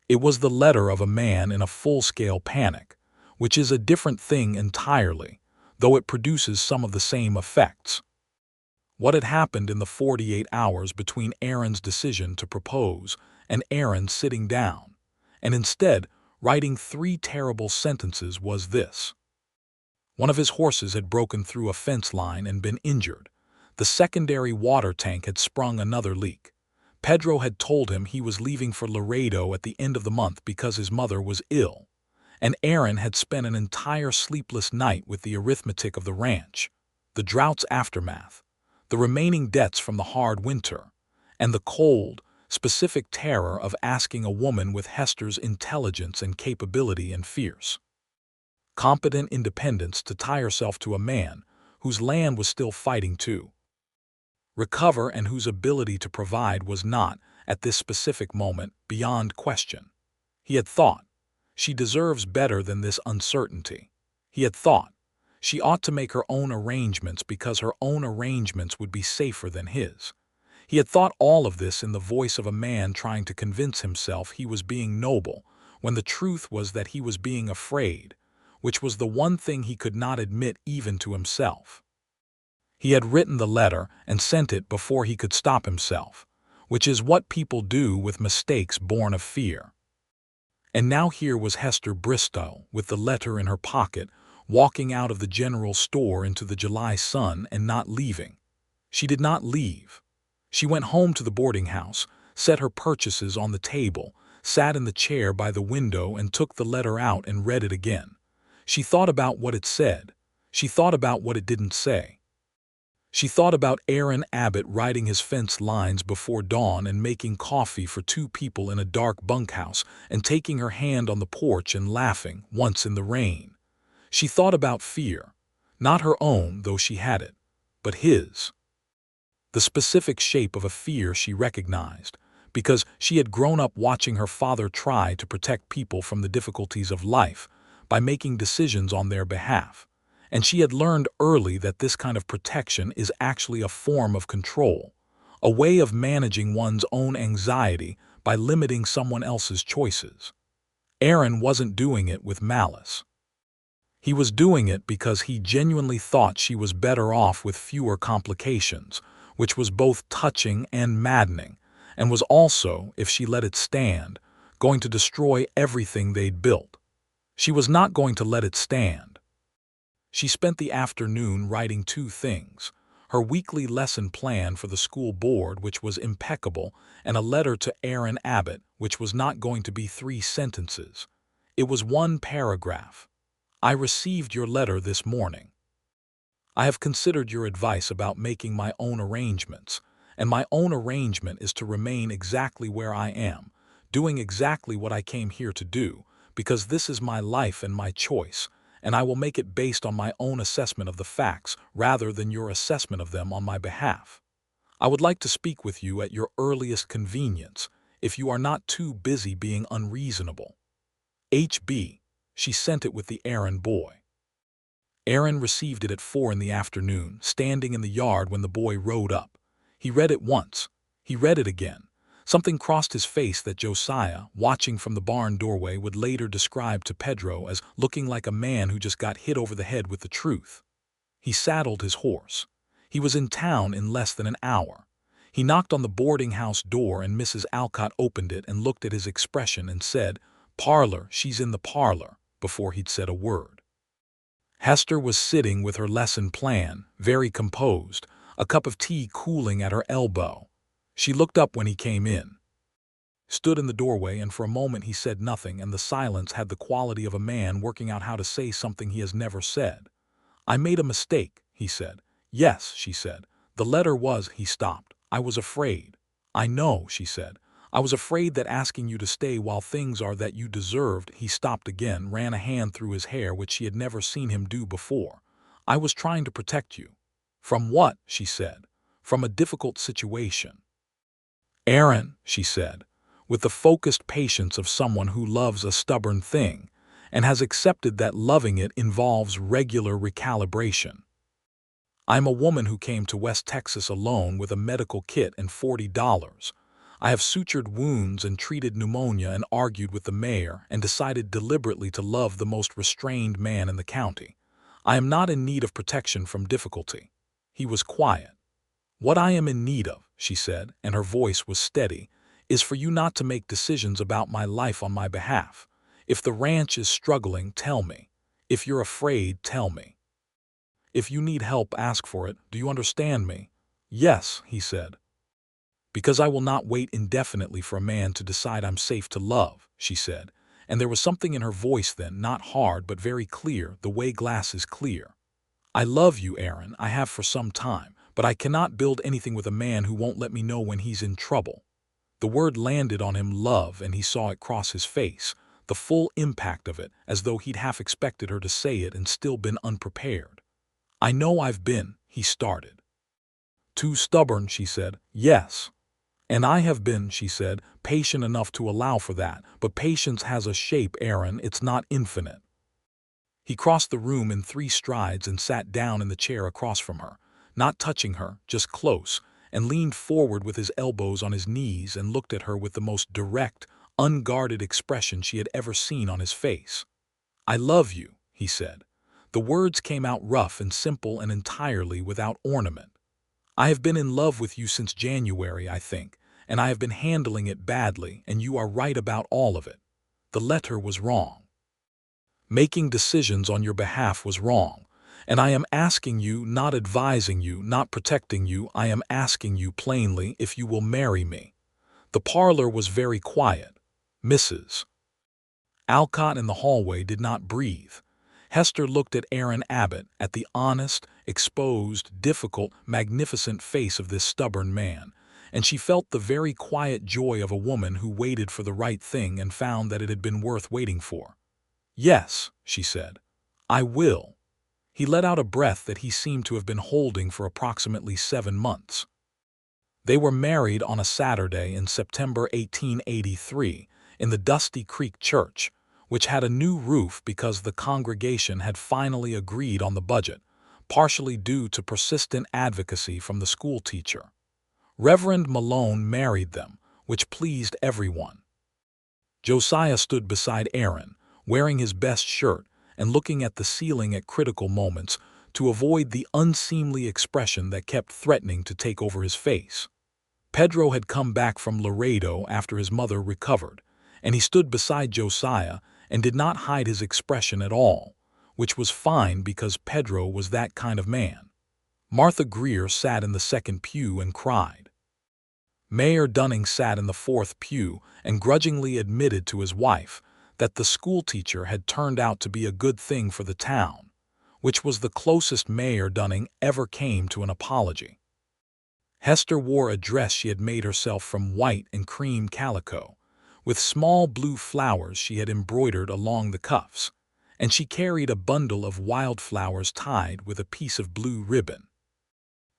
It was the letter of a man in a full-scale panic, which is a different thing entirely, though it produces some of the same effects. What had happened in the 48 hours between Aaron's decision to propose and Aaron sitting down, and instead writing 3 terrible sentences, was this. One of his horses had broken through a fence line and been injured. The secondary water tank had sprung another leak. Pedro had told him he was leaving for Laredo at the end of the month because his mother was ill. And Aaron had spent an entire sleepless night with the arithmetic of the ranch, the drought's aftermath, the remaining debts from the hard winter, and the cold, specific terror of asking a woman with Hester's intelligence and capability and fierce, competent independence to tie herself to a man whose land was still fighting to recover and whose ability to provide was not, at this specific moment, beyond question. He had thought, she deserves better than this uncertainty. He had thought, she ought to make her own arrangements because her own arrangements would be safer than his. He had thought all of this in the voice of a man trying to convince himself he was being noble, when the truth was that he was being afraid, which was the one thing he could not admit even to himself. He had written the letter and sent it before he could stop himself, which is what people do with mistakes born of fear. And now here was Hester Bristol with the letter in her pocket, walking out of the general store into the July sun and not leaving. She did not leave. She went home to the boarding house, set her purchases on the table, sat in the chair by the window and took the letter out and read it again. She thought about what it said. She thought about what it didn't say. She thought about Aaron Abbott riding his fence lines before dawn and making coffee for 2 people in a dark bunkhouse and taking her hand on the porch and laughing, once in the rain. She thought about fear, not her own, though she had it, but his. The specific shape of a fear she recognized, because she had grown up watching her father try to protect people from the difficulties of life by making decisions on their behalf. And she had learned early that this kind of protection is actually a form of control, a way of managing one's own anxiety by limiting someone else's choices. Aaron wasn't doing it with malice. He was doing it because he genuinely thought she was better off with fewer complications, which was both touching and maddening, and was also, if she let it stand, going to destroy everything they'd built. She was not going to let it stand. She spent the afternoon writing 2 things, her weekly lesson plan for the school board, which was impeccable, and a letter to Aaron Abbott, which was not going to be 3 sentences. It was 1 paragraph. I received your letter this morning. I have considered your advice about making my own arrangements, and my own arrangement is to remain exactly where I am, doing exactly what I came here to do, because this is my life and my choice, and I will make it based on my own assessment of the facts rather than your assessment of them on my behalf. I would like to speak with you at your earliest convenience, if you are not too busy being unreasonable. H.B. She sent it with the errand boy. Aaron received it at 4 in the afternoon, standing in the yard when the boy rode up. He read it once. He read it again. Something crossed his face that Josiah, watching from the barn doorway, would later describe to Pedro as looking like a man who just got hit over the head with the truth. He saddled his horse. He was in town in less than an hour. He knocked on the boarding house door and Mrs. Alcott opened it and looked at his expression and said, "Parlor, she's in the parlor," before he'd said a word. Hester was sitting with her lesson plan, very composed, a cup of tea cooling at her elbow. She looked up when he came in, stood in the doorway, and for a moment he said nothing, and the silence had the quality of a man working out how to say something he has never said. "I made a mistake," he said. "Yes," she said. "The letter was—" He stopped. "I was afraid." "I know," she said. "I was afraid that asking you to stay while things are that you deserved—" He stopped again, ran a hand through his hair, which she had never seen him do before. "I was trying to protect you." "From what?" she said. "From a difficult situation." "Aaron," she said, with the focused patience of someone who loves a stubborn thing and has accepted that loving it involves regular recalibration. "I'm a woman who came to West Texas alone with a medical kit and $40. I have sutured wounds and treated pneumonia and argued with the mayor and decided deliberately to love the most restrained man in the county. I am not in need of protection from difficulty." He was quiet. "What I am in need of," she said, and her voice was steady, "is for you not to make decisions about my life on my behalf. If the ranch is struggling, tell me. If you're afraid, tell me. If you need help, ask for it. Do you understand me?" "Yes," he said. "Because I will not wait indefinitely for a man to decide I'm safe to love," she said, and there was something in her voice then, not hard but very clear, the way glass is clear. "I love you, Aaron. I have for some time. But I cannot build anything with a man who won't let me know when he's in trouble." The word landed on him, love, and he saw it cross his face, the full impact of it, as though he'd half expected her to say it and still been unprepared. "I know I've been," he started. "Too stubborn," she said. "Yes. And I have been," she said, "patient enough to allow for that. But patience has a shape, Aaron. It's not infinite." He crossed the room in 3 strides and sat down in the chair across from her, not touching her, just close, and leaned forward with his elbows on his knees and looked at her with the most direct, unguarded expression she had ever seen on his face. "I love you," he said. The words came out rough and simple and entirely without ornament. "I have been in love with you since January, I think, and I have been handling it badly, and you are right about all of it. The letter was wrong. Making decisions on your behalf was wrong. And I am asking you, not advising you, not protecting you, I am asking you plainly if you will marry me." The parlor was very quiet. Mrs. Alcott in the hallway did not breathe. Hester looked at Aaron Abbott, at the honest, exposed, difficult, magnificent face of this stubborn man, and she felt the very quiet joy of a woman who waited for the right thing and found that it had been worth waiting for. "Yes," she said. "I will." He let out a breath that he seemed to have been holding for approximately 7 months. They were married on a Saturday in September 1883 in the Dusty Creek Church, which had a new roof because the congregation had finally agreed on the budget, partially due to persistent advocacy from the school teacher. Reverend Malone married them, which pleased everyone. Josiah stood beside Aaron, wearing his best shirt and looking at the ceiling at critical moments to avoid the unseemly expression that kept threatening to take over his face. Pedro had come back from Laredo after his mother recovered, and he stood beside Josiah and did not hide his expression at all, which was fine because Pedro was that kind of man. Martha Greer sat in the 2nd pew and cried. Mayor Dunning sat in the 4th pew and grudgingly admitted to his wife that the schoolteacher had turned out to be a good thing for the town, which was the closest Mayor Dunning ever came to an apology. Hester wore a dress she had made herself from white and cream calico, with small blue flowers she had embroidered along the cuffs, and she carried a bundle of wildflowers tied with a piece of blue ribbon.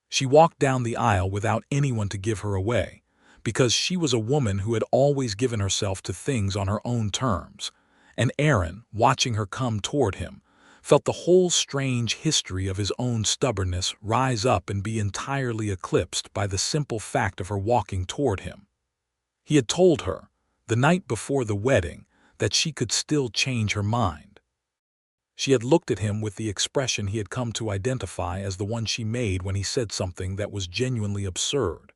She walked down the aisle without anyone to give her away, because she was a woman who had always given herself to things on her own terms, and Aaron, watching her come toward him, felt the whole strange history of his own stubbornness rise up and be entirely eclipsed by the simple fact of her walking toward him. He had told her, the night before the wedding, that she could still change her mind. She had looked at him with the expression he had come to identify as the one she made when he said something that was genuinely absurd.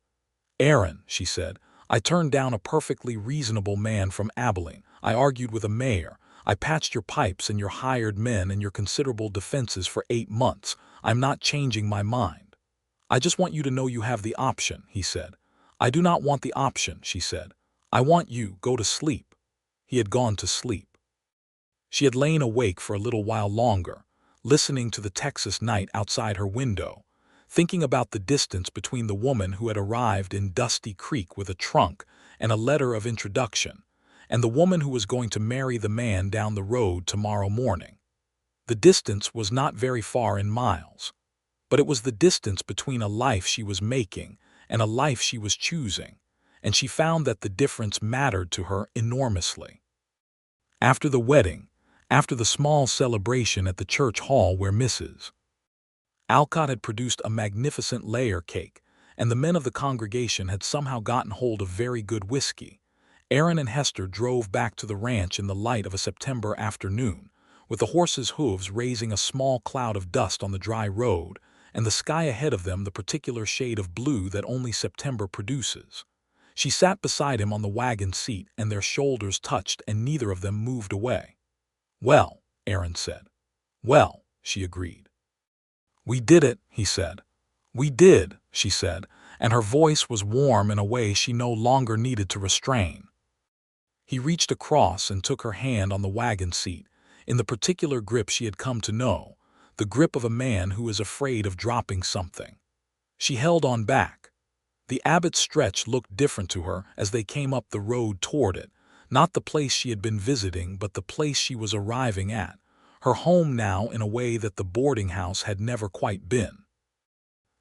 "Aaron," she said, "I turned down a perfectly reasonable man from Abilene. I argued with a mayor. I patched your pipes and your hired men and your considerable defenses for 8 months. I'm not changing my mind." "I just want you to know you have the option," he said. "I do not want the option," she said. "I want you, go to sleep." He had gone to sleep. She had lain awake for a little while longer, listening to the Texas night outside her window, thinking about the distance between the woman who had arrived in Dusty Creek with a trunk and a letter of introduction, and the woman who was going to marry the man down the road tomorrow morning. The distance was not very far in miles, but it was the distance between a life she was making and a life she was choosing, and she found that the difference mattered to her enormously. After the wedding, after the small celebration at the church hall where Mrs. Alcott had produced a magnificent layer cake, and the men of the congregation had somehow gotten hold of very good whiskey, Aaron and Hester drove back to the ranch in the light of a September afternoon, with the horses' hooves raising a small cloud of dust on the dry road, and the sky ahead of them the particular shade of blue that only September produces. She sat beside him on the wagon seat, and their shoulders touched, and neither of them moved away. "Well," Aaron said. "Well," she agreed. "We did it," he said. "We did," she said, and her voice was warm in a way she no longer needed to restrain. He reached across and took her hand on the wagon seat, in the particular grip she had come to know, the grip of a man who is afraid of dropping something. She held on back. The Abbott stretch looked different to her as they came up the road toward it, not the place she had been visiting but the place she was arriving at, her home now in a way that the boarding house had never quite been.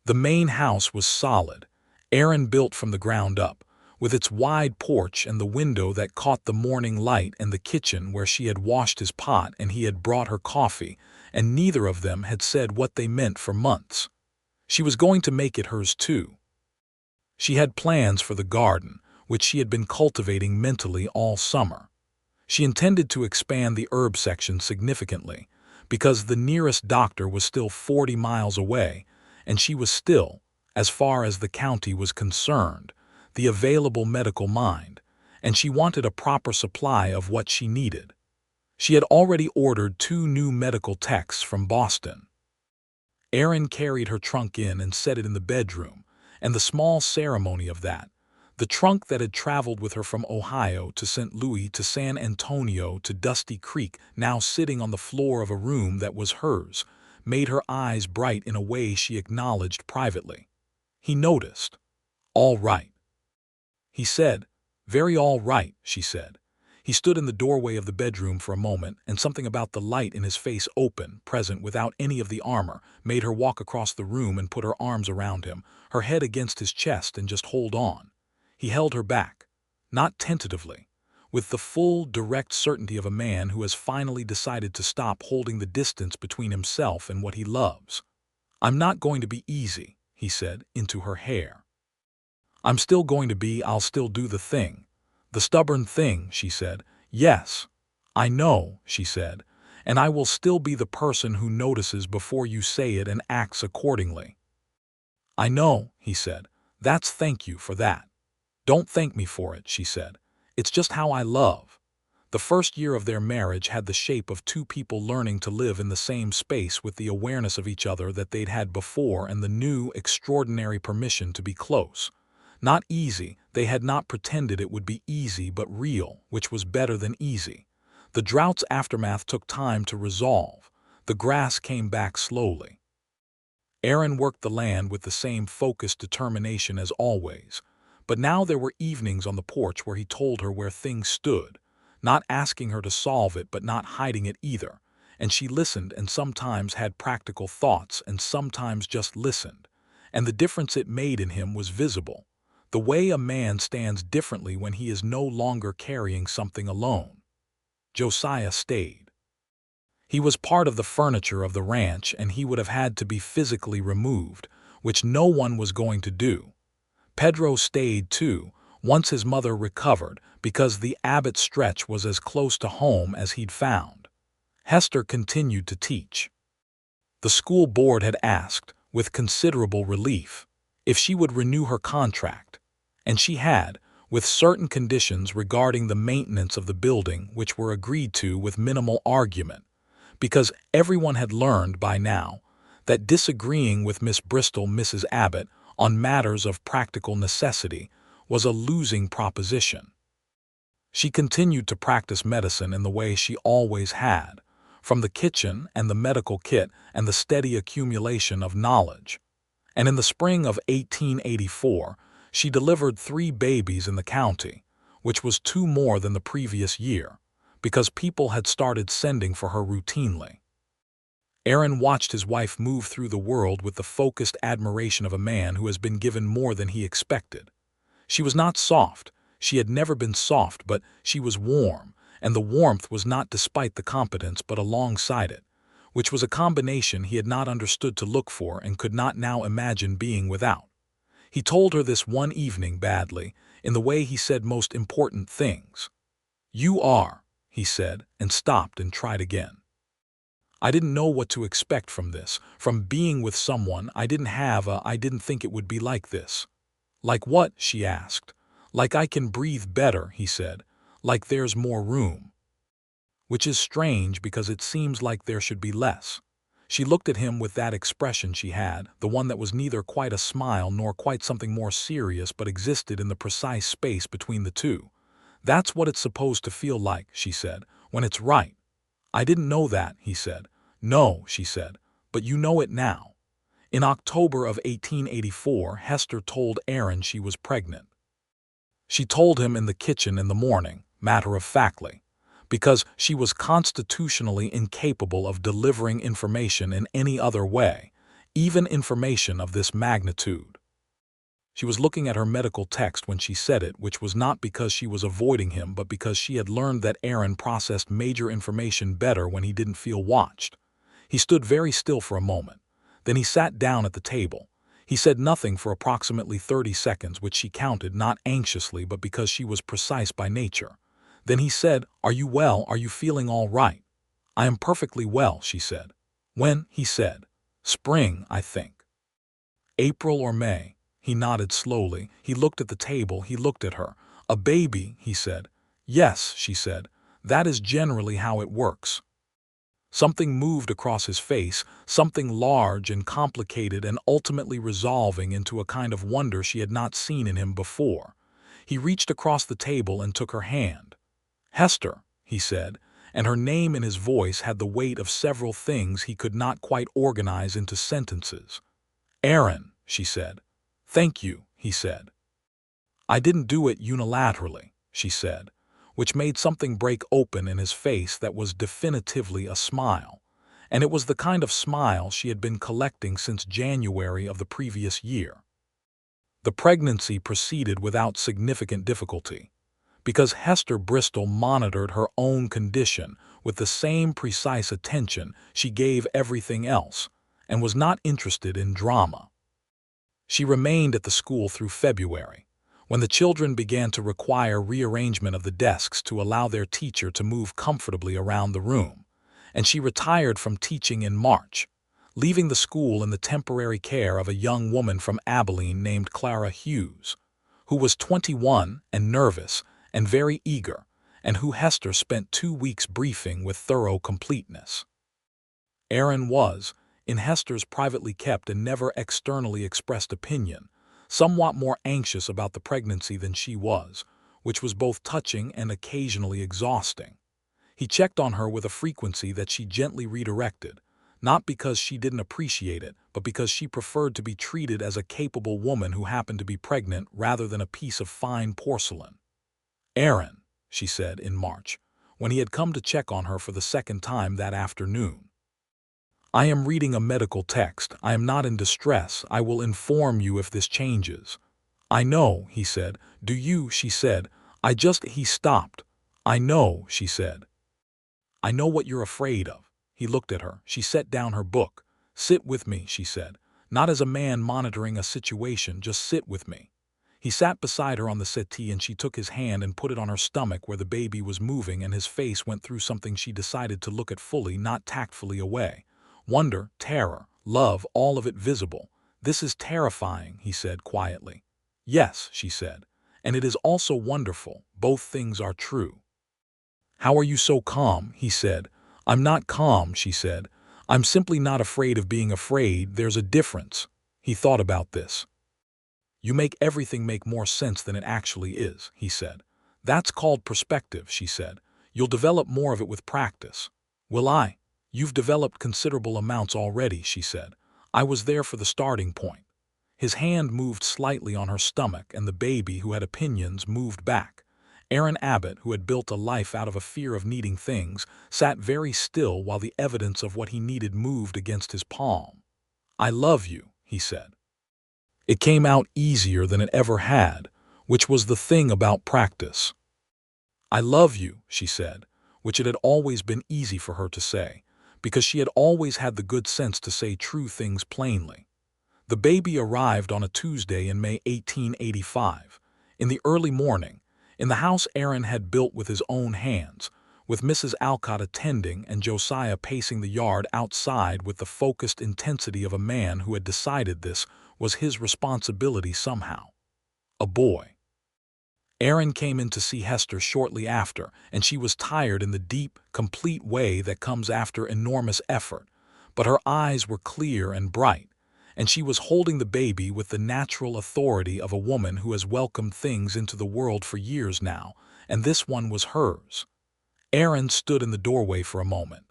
The main house was solid, Aaron built from the ground up, with its wide porch and the window that caught the morning light and the kitchen where she had washed his pot and he had brought her coffee, and neither of them had said what they meant for months. She was going to make it hers too. She had plans for the garden, which she had been cultivating mentally all summer. She intended to expand the herb section significantly, because the nearest doctor was still 40 miles away, and she was still, as far as the county was concerned, the available medical mind, and she wanted a proper supply of what she needed. She had already ordered 2 new medical techs from Boston. Aaron carried her trunk in and set it in the bedroom, and the small ceremony of that, the trunk that had traveled with her from Ohio to St. Louis to San Antonio to Dusty Creek, now sitting on the floor of a room that was hers, made her eyes bright in a way she acknowledged privately. He noticed. "All right," he said. "Very all right," she said. He stood in the doorway of the bedroom for a moment, and something about the light in his face, open, present, without any of the armor, made her walk across the room and put her arms around him, her head against his chest, and just hold on. He held her back, not tentatively, with the full, direct certainty of a man who has finally decided to stop holding the distance between himself and what he loves. "I'm not going to be easy," he said, into her hair. "I'm still going to be, I'll still do the thing. The stubborn thing," she said. "Yes, I know," she said, "and I will still be the person who notices before you say it and acts accordingly." "I know," he said. "That's thank you for that." "Don't thank me for it," she said. "It's just how I love." The first year of their marriage had the shape of 2 people learning to live in the same space with the awareness of each other that they'd had before and the new, extraordinary permission to be close. Not easy, they had not pretended it would be easy, but real, which was better than easy. The drought's aftermath took time to resolve. The grass came back slowly. Aaron worked the land with the same focused determination as always, but now there were evenings on the porch where he told her where things stood, not asking her to solve it but not hiding it either, and she listened and sometimes had practical thoughts and sometimes just listened, and the difference it made in him was visible. The way a man stands differently when he is no longer carrying something alone. Josiah stayed. He was part of the furniture of the ranch, and he would have had to be physically removed, which no one was going to do. Pedro stayed too, once his mother recovered, because the Abbott stretch was as close to home as he'd found. Hester continued to teach. The school board had asked, with considerable relief, if she would renew her contract, and she had, with certain conditions regarding the maintenance of the building, which were agreed to with minimal argument, because everyone had learned by now that disagreeing with Miss Bristol, Mrs. Abbott, on matters of practical necessity was a losing proposition. She continued to practice medicine in the way she always had, from the kitchen and the medical kit and the steady accumulation of knowledge. And in the spring of 1884, she delivered 3 babies in the county, which was 2 more than the previous year, because people had started sending for her routinely. Aaron watched his wife move through the world with the focused admiration of a man who has been given more than he expected. She was not soft, she had never been soft, but she was warm, and the warmth was not despite the competence but alongside it, which was a combination he had not understood to look for and could not now imagine being without. He told her this one evening badly, in the way he said most important things. "You are," he said, and stopped and tried again. "I didn't know what to expect from this, from being with someone I didn't think it would be like this." "Like what?" she asked. "Like I can breathe better," he said. "Like there's more room." Which is strange because it seems like there should be less. She looked at him with that expression she had, the one that was neither quite a smile nor quite something more serious but existed in the precise space between the two. "That's what it's supposed to feel like," she said, "when it's right." "I didn't know that," he said. "No," she said, "but you know it now." In October of 1884, Hester told Aaron she was pregnant. She told him in the kitchen in the morning, matter-of-factly, because she was constitutionally incapable of delivering information in any other way, even information of this magnitude. She was looking at her medical text when she said it, which was not because she was avoiding him, but because she had learned that Aaron processed major information better when he didn't feel watched. He stood very still for a moment. Then he sat down at the table. He said nothing for approximately 30 seconds, which she counted not anxiously but because she was precise by nature. Then he said, "Are you well? Are you feeling all right?" "I am perfectly well," she said. "When?" he said. "Spring, I think." "April or May?" He nodded slowly. He looked at the table. He looked at her. "A baby," he said. "Yes," she said. "That is generally how it works." Something moved across his face, something large and complicated and ultimately resolving into a kind of wonder she had not seen in him before. He reached across the table and took her hand. "Hester," he said, and her name in his voice had the weight of several things he could not quite organize into sentences. "Aaron," she said. "Thank you," he said. "I didn't do it unilaterally," she said, which made something break open in his face that was definitively a smile, and it was the kind of smile she had been collecting since January of the previous year. The pregnancy proceeded without significant difficulty, because Hester Bristol monitored her own condition with the same precise attention she gave everything else, and was not interested in drama. She remained at the school through February, when the children began to require rearrangement of the desks to allow their teacher to move comfortably around the room, and she retired from teaching in March, leaving the school in the temporary care of a young woman from Abilene named Clara Hughes, who was 21 and nervous and very eager, and who Hester spent 2 weeks briefing with thorough completeness. Aaron was, in Hester's privately kept and never externally expressed opinion, somewhat more anxious about the pregnancy than she was, which was both touching and occasionally exhausting. He checked on her with a frequency that she gently redirected, not because she didn't appreciate it, but because she preferred to be treated as a capable woman who happened to be pregnant rather than a piece of fine porcelain. "Aaron," she said in March, when he had come to check on her for the second time that afternoon. "I am reading a medical text. I am not in distress. I will inform you if this changes." "I know," he said. "Do you?" she said. He stopped. "I know," she said. "I know what you're afraid of," He looked at her. She set down her book. "Sit with me," she said. "Not as a man monitoring a situation, just sit with me." He sat beside her on the settee and she took his hand and put it on her stomach where the baby was moving, and his face went through something she decided to look at fully, not tactfully away. Wonder, terror, love, all of it visible. "This is terrifying," he said quietly. "Yes," she said. "And it is also wonderful. Both things are true." "How are you so calm?" he said. "I'm not calm," she said. "I'm simply not afraid of being afraid. There's a difference." He thought about this. "You make everything make more sense than it actually is," he said. "That's called perspective," she said. "You'll develop more of it with practice." "Will I?" "You've developed considerable amounts already," she said. "I was there for the starting point." His hand moved slightly on her stomach, and the baby, who had opinions, moved back. Aaron Abbott, who had built a life out of a fear of needing things, sat very still while the evidence of what he needed moved against his palm. "I love you," he said. It came out easier than it ever had, which was the thing about practice. "I love you," she said, which it had always been easy for her to say, because she had always had the good sense to say true things plainly. The baby arrived on a Tuesday in May 1885. In the early morning, in the house Aaron had built with his own hands, with Mrs. Alcott attending and Josiah pacing the yard outside with the focused intensity of a man who had decided this was his responsibility somehow. A boy. Aaron came in to see Hester shortly after, and she was tired in the deep, complete way that comes after enormous effort, but her eyes were clear and bright, and she was holding the baby with the natural authority of a woman who has welcomed things into the world for years now, and this one was hers. Aaron stood in the doorway for a moment.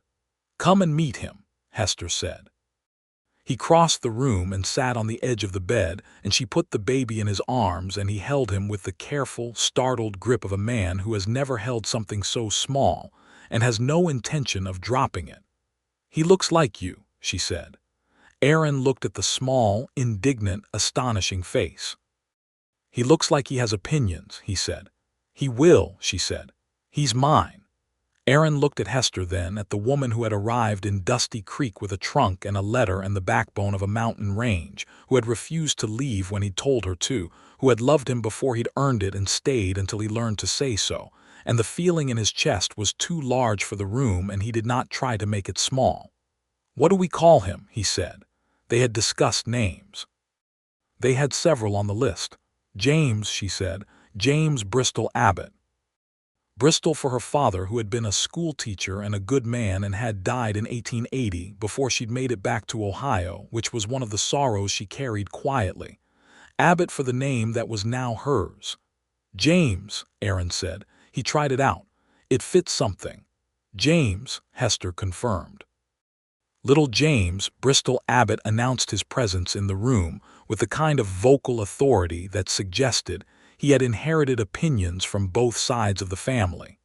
"Come and meet him," Hester said. He crossed the room and sat on the edge of the bed, and she put the baby in his arms, and he held him with the careful, startled grip of a man who has never held something so small and has no intention of dropping it. "He looks like you," she said. Aaron looked at the small, indignant, astonishing face. "He looks like he has opinions," he said. "He will," she said. "He's mine." Aaron looked at Hester then, at the woman who had arrived in Dusty Creek with a trunk and a letter and the backbone of a mountain range, who had refused to leave when he'd told her to, who had loved him before he'd earned it and stayed until he learned to say so, and the feeling in his chest was too large for the room and he did not try to make it small. "What do we call him?" he said. They had discussed names. They had several on the list. "James," she said. "James Bristol Abbott." Bristol for her father, who had been a school teacher and a good man and had died in 1880 before she'd made it back to Ohio, which was one of the sorrows she carried quietly. Abbott for the name that was now hers. "James," Aaron said. He tried it out. It fit something. "James," Hester confirmed. Little James Bristol Abbott announced his presence in the room with the kind of vocal authority that suggested he had inherited opinions from both sides of the family.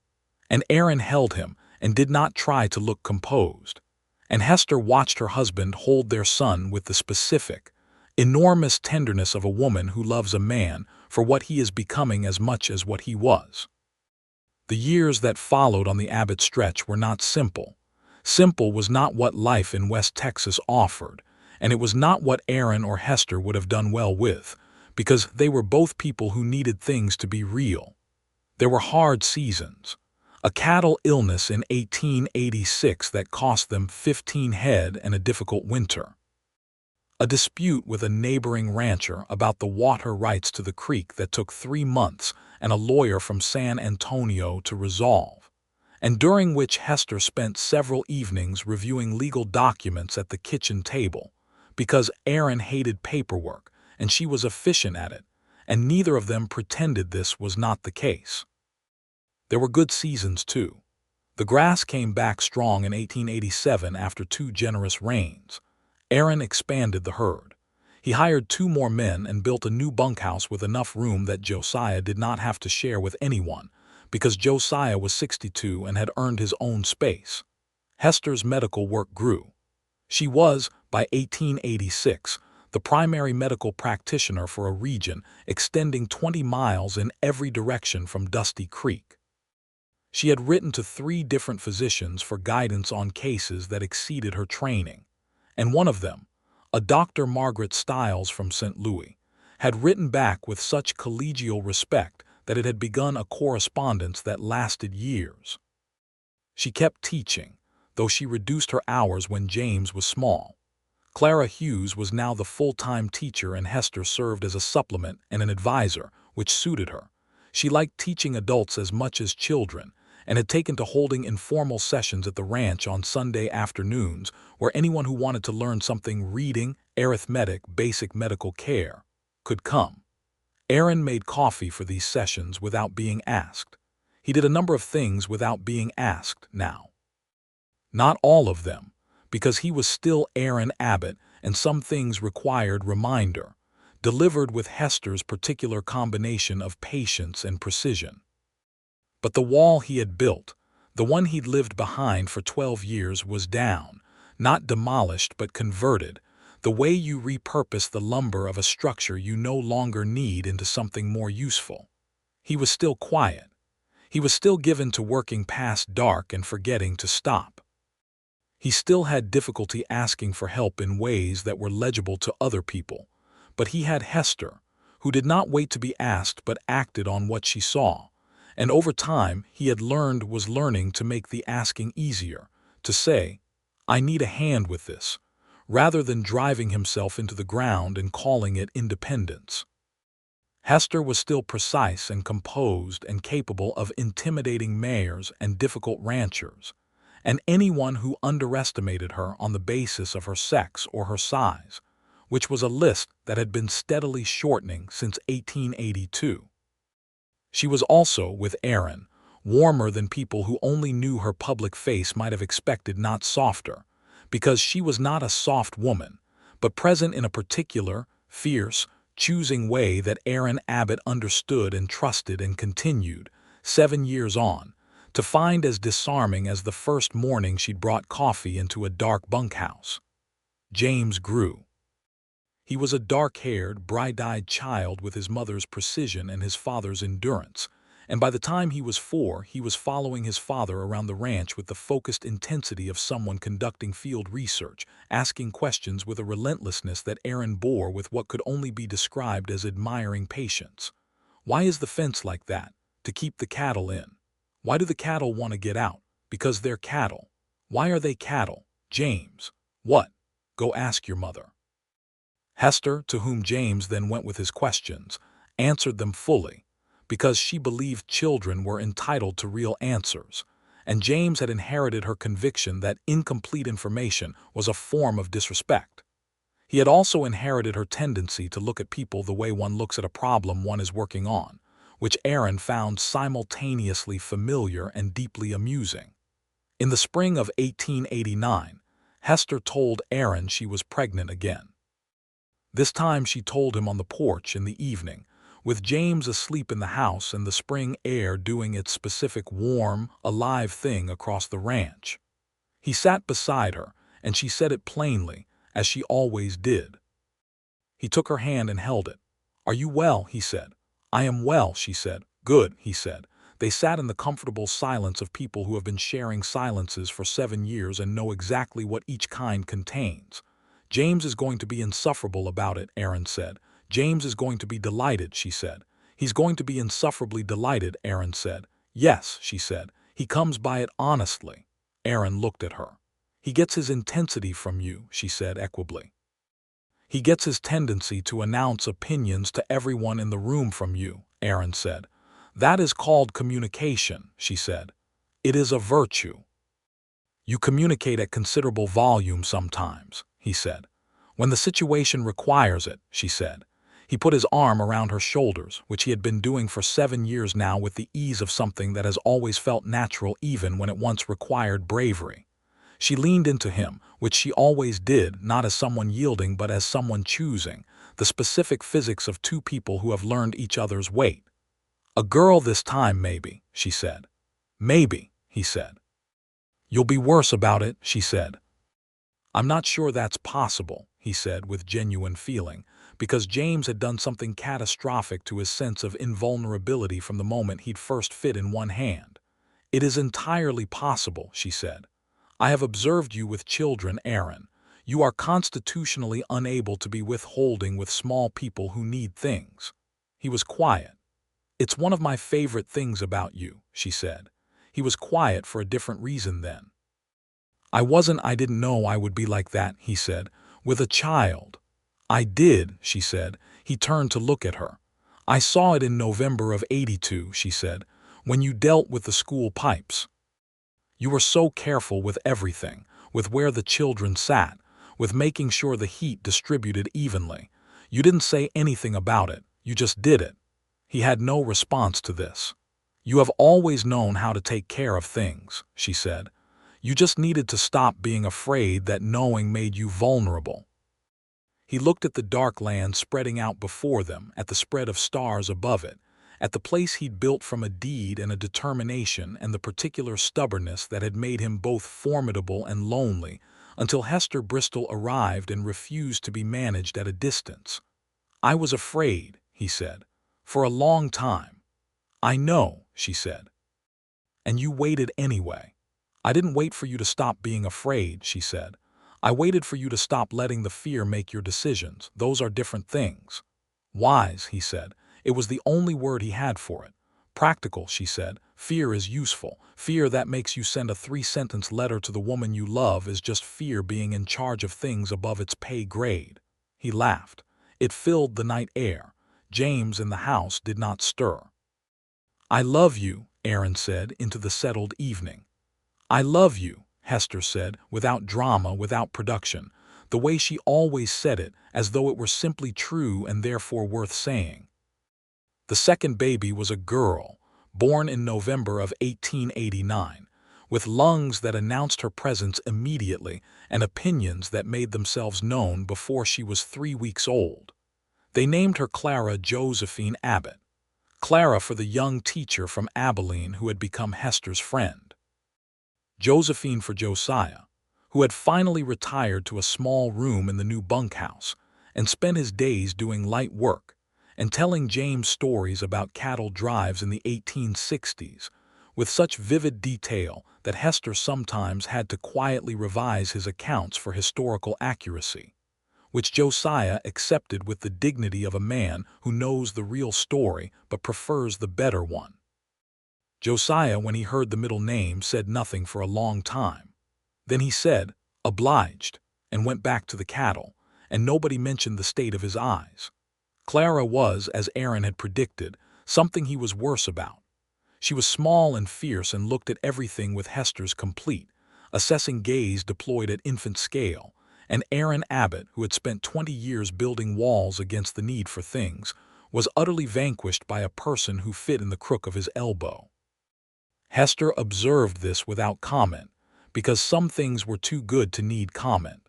And Aaron held him and did not try to look composed. And Hester watched her husband hold their son with the specific, enormous tenderness of a woman who loves a man for what he is becoming as much as what he was. The years that followed on the Abbott stretch were not simple. Simple was not what life in West Texas offered, and it was not what Aaron or Hester would have done well with, because they were both people who needed things to be real. There were hard seasons. A cattle illness in 1886 that cost them 15 head and a difficult winter. A dispute with a neighboring rancher about the water rights to the creek that took 3 months and a lawyer from San Antonio to resolve, and during which Hester spent several evenings reviewing legal documents at the kitchen table, because Aaron hated paperwork and she was efficient at it, and neither of them pretended this was not the case. There were good seasons, too. The grass came back strong in 1887 after 2 generous rains. Aaron expanded the herd. He hired 2 more men and built a new bunkhouse with enough room that Josiah did not have to share with anyone, because Josiah was 62 and had earned his own space. Hester's medical work grew. She was, by 1886, the primary medical practitioner for a region extending 20 miles in every direction from Dusty Creek. She had written to 3 different physicians for guidance on cases that exceeded her training, and one of them, a Dr. Margaret Stiles from St. Louis, had written back with such collegial respect that it had begun a correspondence that lasted years. She kept teaching, though she reduced her hours when James was small. Clara Hughes was now the full-time teacher and Hester served as a supplement and an advisor, which suited her. She liked teaching adults as much as children, and had taken to holding informal sessions at the ranch on Sunday afternoons where anyone who wanted to learn something reading, arithmetic, basic medical care could come. Aaron made coffee for these sessions without being asked. He did a number of things without being asked now. Not all of them, because he was still Aaron Abbott and some things required reminder, delivered with Hester's particular combination of patience and precision. But the wall he had built, the one he'd lived behind for 12 years, was down, not demolished but converted, the way you repurpose the lumber of a structure you no longer need into something more useful. He was still quiet. He was still given to working past dark and forgetting to stop. He still had difficulty asking for help in ways that were legible to other people, but he had Hester, who did not wait to be asked but acted on what she saw. And over time, he had was learning to make the asking easier, to say, "I need a hand with this," rather than driving himself into the ground and calling it independence. Hester was still precise and composed and capable of intimidating mayors and difficult ranchers, and anyone who underestimated her on the basis of her sex or her size, which was a list that had been steadily shortening since 1882. She was also, with Aaron, warmer than people who only knew her public face might have expected, not softer, because she was not a soft woman, but present in a particular, fierce, choosing way that Aaron Abbott understood and trusted and continued, 7 years on, to find as disarming as the first morning she'd brought coffee into a dark bunkhouse. James grew. He was a dark-haired, bright-eyed child with his mother's precision and his father's endurance, and by the time he was 4, he was following his father around the ranch with the focused intensity of someone conducting field research, asking questions with a relentlessness that Aaron bore with what could only be described as admiring patience. Why is the fence like that? To keep the cattle in. Why do the cattle want to get out? Because they're cattle. Why are they cattle? James. What? Go ask your mother. Hester, to whom James then went with his questions, answered them fully, because she believed children were entitled to real answers, and James had inherited her conviction that incomplete information was a form of disrespect. He had also inherited her tendency to look at people the way one looks at a problem one is working on, which Aaron found simultaneously familiar and deeply amusing. In the spring of 1889, Hester told Aaron she was pregnant again. This time she told him on the porch in the evening, with James asleep in the house and the spring air doing its specific warm, alive thing across the ranch. He sat beside her, and she said it plainly, as she always did. He took her hand and held it. "Are you well?" he said. "I am well," she said. "Good," he said. They sat in the comfortable silence of people who have been sharing silences for 7 years and know exactly what each kind contains. "James is going to be insufferable about it," Aaron said. "James is going to be delighted," she said. "He's going to be insufferably delighted," Aaron said. "Yes," she said. "He comes by it honestly." Aaron looked at her. "He gets his intensity from you," she said equably. "He gets his tendency to announce opinions to everyone in the room from you," Aaron said. "That is called communication," she said. "It is a virtue." "You communicate at considerable volume sometimes," he said. "When the situation requires it," she said. He put his arm around her shoulders, which he had been doing for 7 years now with the ease of something that has always felt natural even when it once required bravery. She leaned into him, which she always did, not as someone yielding but as someone choosing, the specific physics of 2 people who have learned each other's weight. "A girl this time, maybe," she said. "Maybe," he said. "You'll be worse about it," she said. "I'm not sure that's possible," he said with genuine feeling, because James had done something catastrophic to his sense of invulnerability from the moment he'd first fit in one hand. "It is entirely possible," she said. "I have observed you with children, Aaron. You are constitutionally unable to be withholding with small people who need things." He was quiet. "It's one of my favorite things about you," she said. He was quiet for a different reason then. I didn't know I would be like that," he said, "with a child." "I did," she said. He turned to look at her. "I saw it in November of '82, she said, "when you dealt with the school pipes. You were so careful with everything, with where the children sat, with making sure the heat distributed evenly. You didn't say anything about it, you just did it." He had no response to this. "You have always known how to take care of things," she said. "You just needed to stop being afraid that knowing made you vulnerable." He looked at the dark land spreading out before them, at the spread of stars above it, at the place he'd built from a deed and a determination and the particular stubbornness that had made him both formidable and lonely, until Hester Bristol arrived and refused to be managed at a distance. "I was afraid," he said, "for a long time." "I know," she said. "And you waited anyway." "I didn't wait for you to stop being afraid," she said. "I waited for you to stop letting the fear make your decisions. Those are different things." "Wise," he said. It was the only word he had for it. "Practical," she said. "Fear is useful. Fear that makes you send a 3-sentence letter to the woman you love is just fear being in charge of things above its pay grade." He laughed. It filled the night air. James in the house did not stir. "I love you," Aaron said into the settled evening. "I love you," Hester said, without drama, without production, the way she always said it, as though it were simply true and therefore worth saying. The second baby was a girl, born in November of 1889, with lungs that announced her presence immediately and opinions that made themselves known before she was 3 weeks old. They named her Clara Josephine Abbott. Clara for the young teacher from Abilene who had become Hester's friend. Josephine for Josiah, who had finally retired to a small room in the new bunkhouse and spent his days doing light work and telling James stories about cattle drives in the 1860s with such vivid detail that Hester sometimes had to quietly revise his accounts for historical accuracy, which Josiah accepted with the dignity of a man who knows the real story but prefers the better one. Josiah, when he heard the middle name, said nothing for a long time. Then he said, "Obliged," and went back to the cattle, and nobody mentioned the state of his eyes. Clara was, as Aaron had predicted, something he was worse about. She was small and fierce and looked at everything with Hester's complete, assessing gaze deployed at infant scale, and Aaron Abbott, who had spent 20 years building walls against the need for things, was utterly vanquished by a person who fit in the crook of his elbow. Hester observed this without comment, because some things were too good to need comment.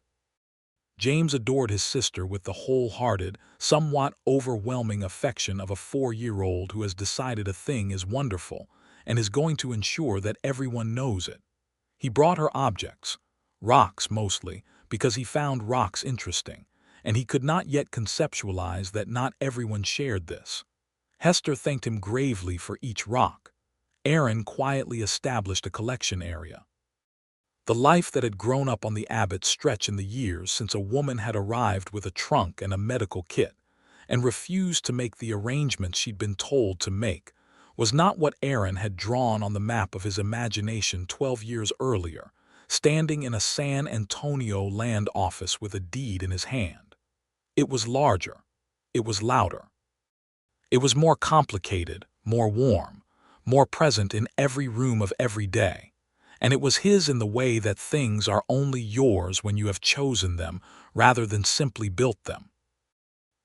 James adored his sister with the wholehearted, somewhat overwhelming affection of a 4-year-old who has decided a thing is wonderful and is going to ensure that everyone knows it. He brought her objects, rocks mostly, because he found rocks interesting, and he could not yet conceptualize that not everyone shared this. Hester thanked him gravely for each rock. Aaron quietly established a collection area. The life that had grown up on the Abbott stretched in the years since a woman had arrived with a trunk and a medical kit, and refused to make the arrangements she'd been told to make, was not what Aaron had drawn on the map of his imagination 12 years earlier, standing in a San Antonio land office with a deed in his hand. It was larger. It was louder. It was more complicated, more warm, more present in every room of every day. And it was his in the way that things are only yours when you have chosen them rather than simply built them.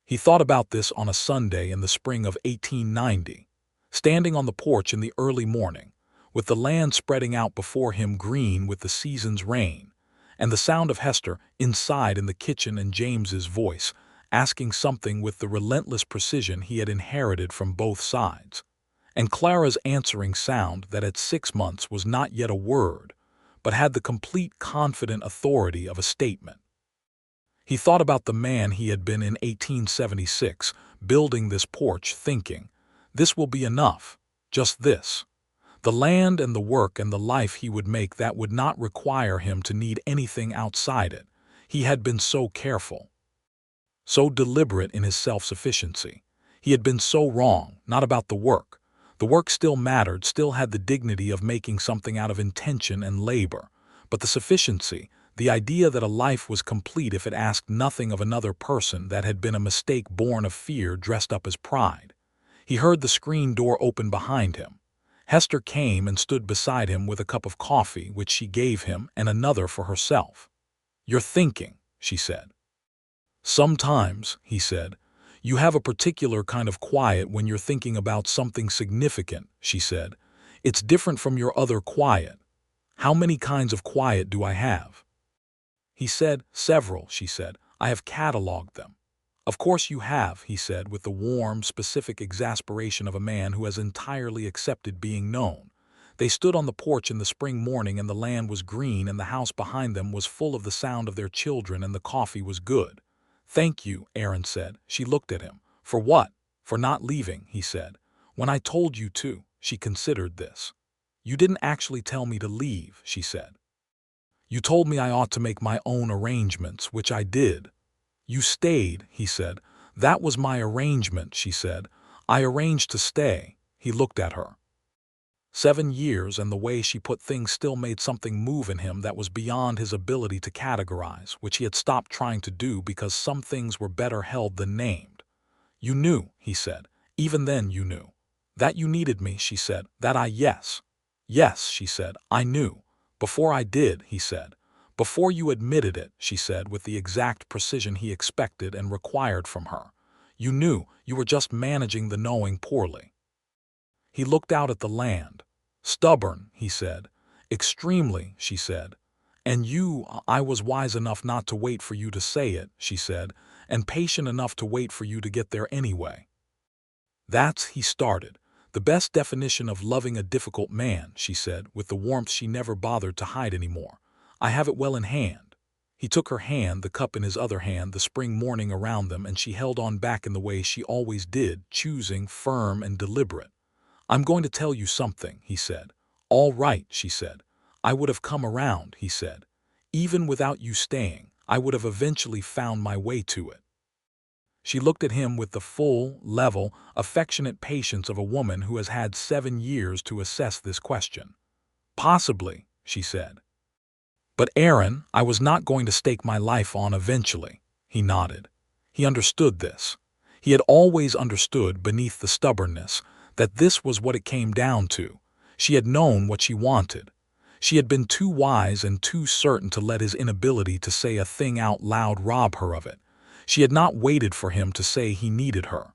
He thought about this on a Sunday in the spring of 1890, standing on the porch in the early morning, with the land spreading out before him green with the season's rain, and the sound of Hester inside in the kitchen and James's voice, asking something with the relentless precision he had inherited from both sides, and Clara's answering sound that at 6 months was not yet a word, but had the complete confident authority of a statement. He thought about the man he had been in 1876, building this porch, thinking, "This will be enough, just this." The land and the work and the life he would make that would not require him to need anything outside it. He had been so careful, so deliberate in his self-sufficiency. He had been so wrong, not about the work. The work still mattered, still had the dignity of making something out of intention and labor. But the sufficiency, the idea that a life was complete if it asked nothing of another person, that had been a mistake born of fear dressed up as pride. He heard the screen door open behind him. Hester came and stood beside him with a cup of coffee, which she gave him, and another for herself. "You're thinking," she said. "Sometimes," he said. "You have a particular kind of quiet when you're thinking about something significant," she said. "It's different from your other quiet." "How many kinds of quiet do I have?" He said. "Several," she said. "I have catalogued them." "Of course you have," he said, with the warm, specific exasperation of a man who has entirely accepted being known. They stood on the porch in the spring morning, and the land was green, and the house behind them was full of the sound of their children, and the coffee was good. "Thank you," Aaron said. She looked at him. "For what?" "For not leaving," he said. "When I told you to." She considered this. "You didn't actually tell me to leave," she said. "You told me I ought to make my own arrangements, which I did." "You stayed," he said. "That was my arrangement," she said. "I arranged to stay." He looked at her. 7 years, and the way she put things still made something move in him that was beyond his ability to categorize, which he had stopped trying to do because some things were better held than named. "You knew," he said. "Even then you knew." "That you needed me," she said. Yes. Yes, she said. "I knew. Before I did," he said. "Before you admitted it," she said, with the exact precision he expected and required from her. "You knew. You were just managing the knowing poorly." He looked out at the land. "Stubborn," he said. "Extremely," she said. "And I was wise enough not to wait for you to say it," she said, "and patient enough to wait for you to get there anyway." He started. "The best definition of loving a difficult man," she said, with the warmth she never bothered to hide anymore. "I have it well in hand." He took her hand, the cup in his other hand, the spring morning around them, and she held on back in the way she always did, choosing, firm and deliberate. "I'm going to tell you something," he said. "All right," she said. "I would have come around," he said. "Even without you staying, I would have eventually found my way to it." She looked at him with the full, level, affectionate patience of a woman who has had 7 years to assess this question. "Possibly," she said. "But Aaron, I was not going to stake my life on eventually." He nodded. He understood this. He had always understood, beneath the stubbornness, that this was what it came down to. She had known what she wanted. She had been too wise and too certain to let his inability to say a thing out loud rob her of it. She had not waited for him to say he needed her.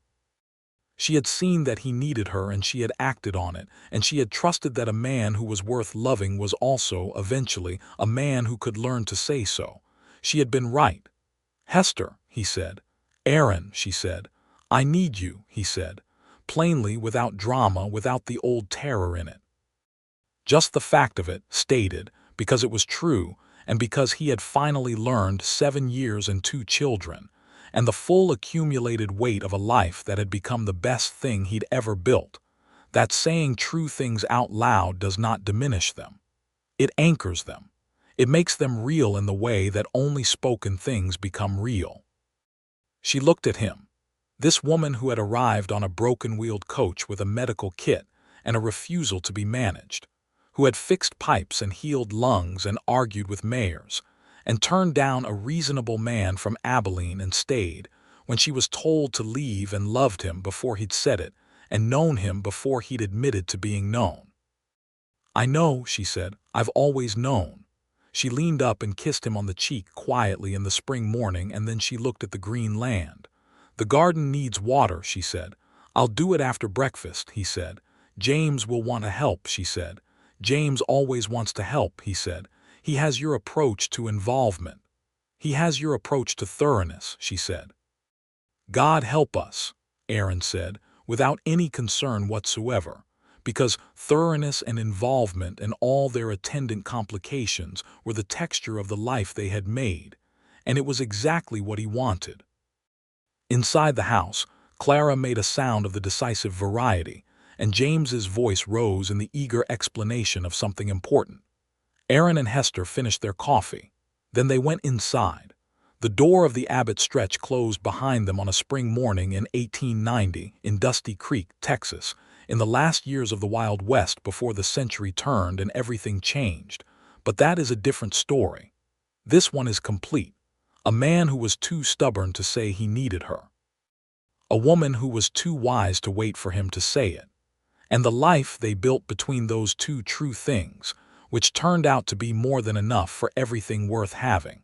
She had seen that he needed her, and she had acted on it, and she had trusted that a man who was worth loving was also, eventually, a man who could learn to say so. She had been right. "Hester," he said. "Aaron," she said. "I need you," he said. Plainly, without drama, without the old terror in it. Just the fact of it, stated, because it was true, and because he had finally learned 7 years and 2 children, and the full accumulated weight of a life that had become the best thing he'd ever built, that saying true things out loud does not diminish them. It anchors them. It makes them real in the way that only spoken things become real. She looked at him. This woman who had arrived on a broken-wheeled coach with a medical kit and a refusal to be managed, who had fixed pipes and healed lungs and argued with mayors, and turned down a reasonable man from Abilene and stayed, when she was told to leave, and loved him before he'd said it, and known him before he'd admitted to being known. "I know," she said. "I've always known." She leaned up and kissed him on the cheek quietly in the spring morning, and then she looked at the green land. "The garden needs water," she said. "I'll do it after breakfast," he said. "James will want to help," she said. "James always wants to help," he said. "He has your approach to involvement. He has your approach to thoroughness," she said. "God help us," Aaron said, without any concern whatsoever, because thoroughness and involvement and all their attendant complications were the texture of the life they had made, and it was exactly what he wanted. Inside the house, Clara made a sound of the decisive variety, and James's voice rose in the eager explanation of something important. Aaron and Hester finished their coffee. Then they went inside. The door of the Abbott stretch closed behind them on a spring morning in 1890 in Dusty Creek, Texas, in the last years of the Wild West before the century turned and everything changed. But that is a different story. This one is complete. A man who was too stubborn to say he needed her. A woman who was too wise to wait for him to say it. And the life they built between those two true things, which turned out to be more than enough for everything worth having.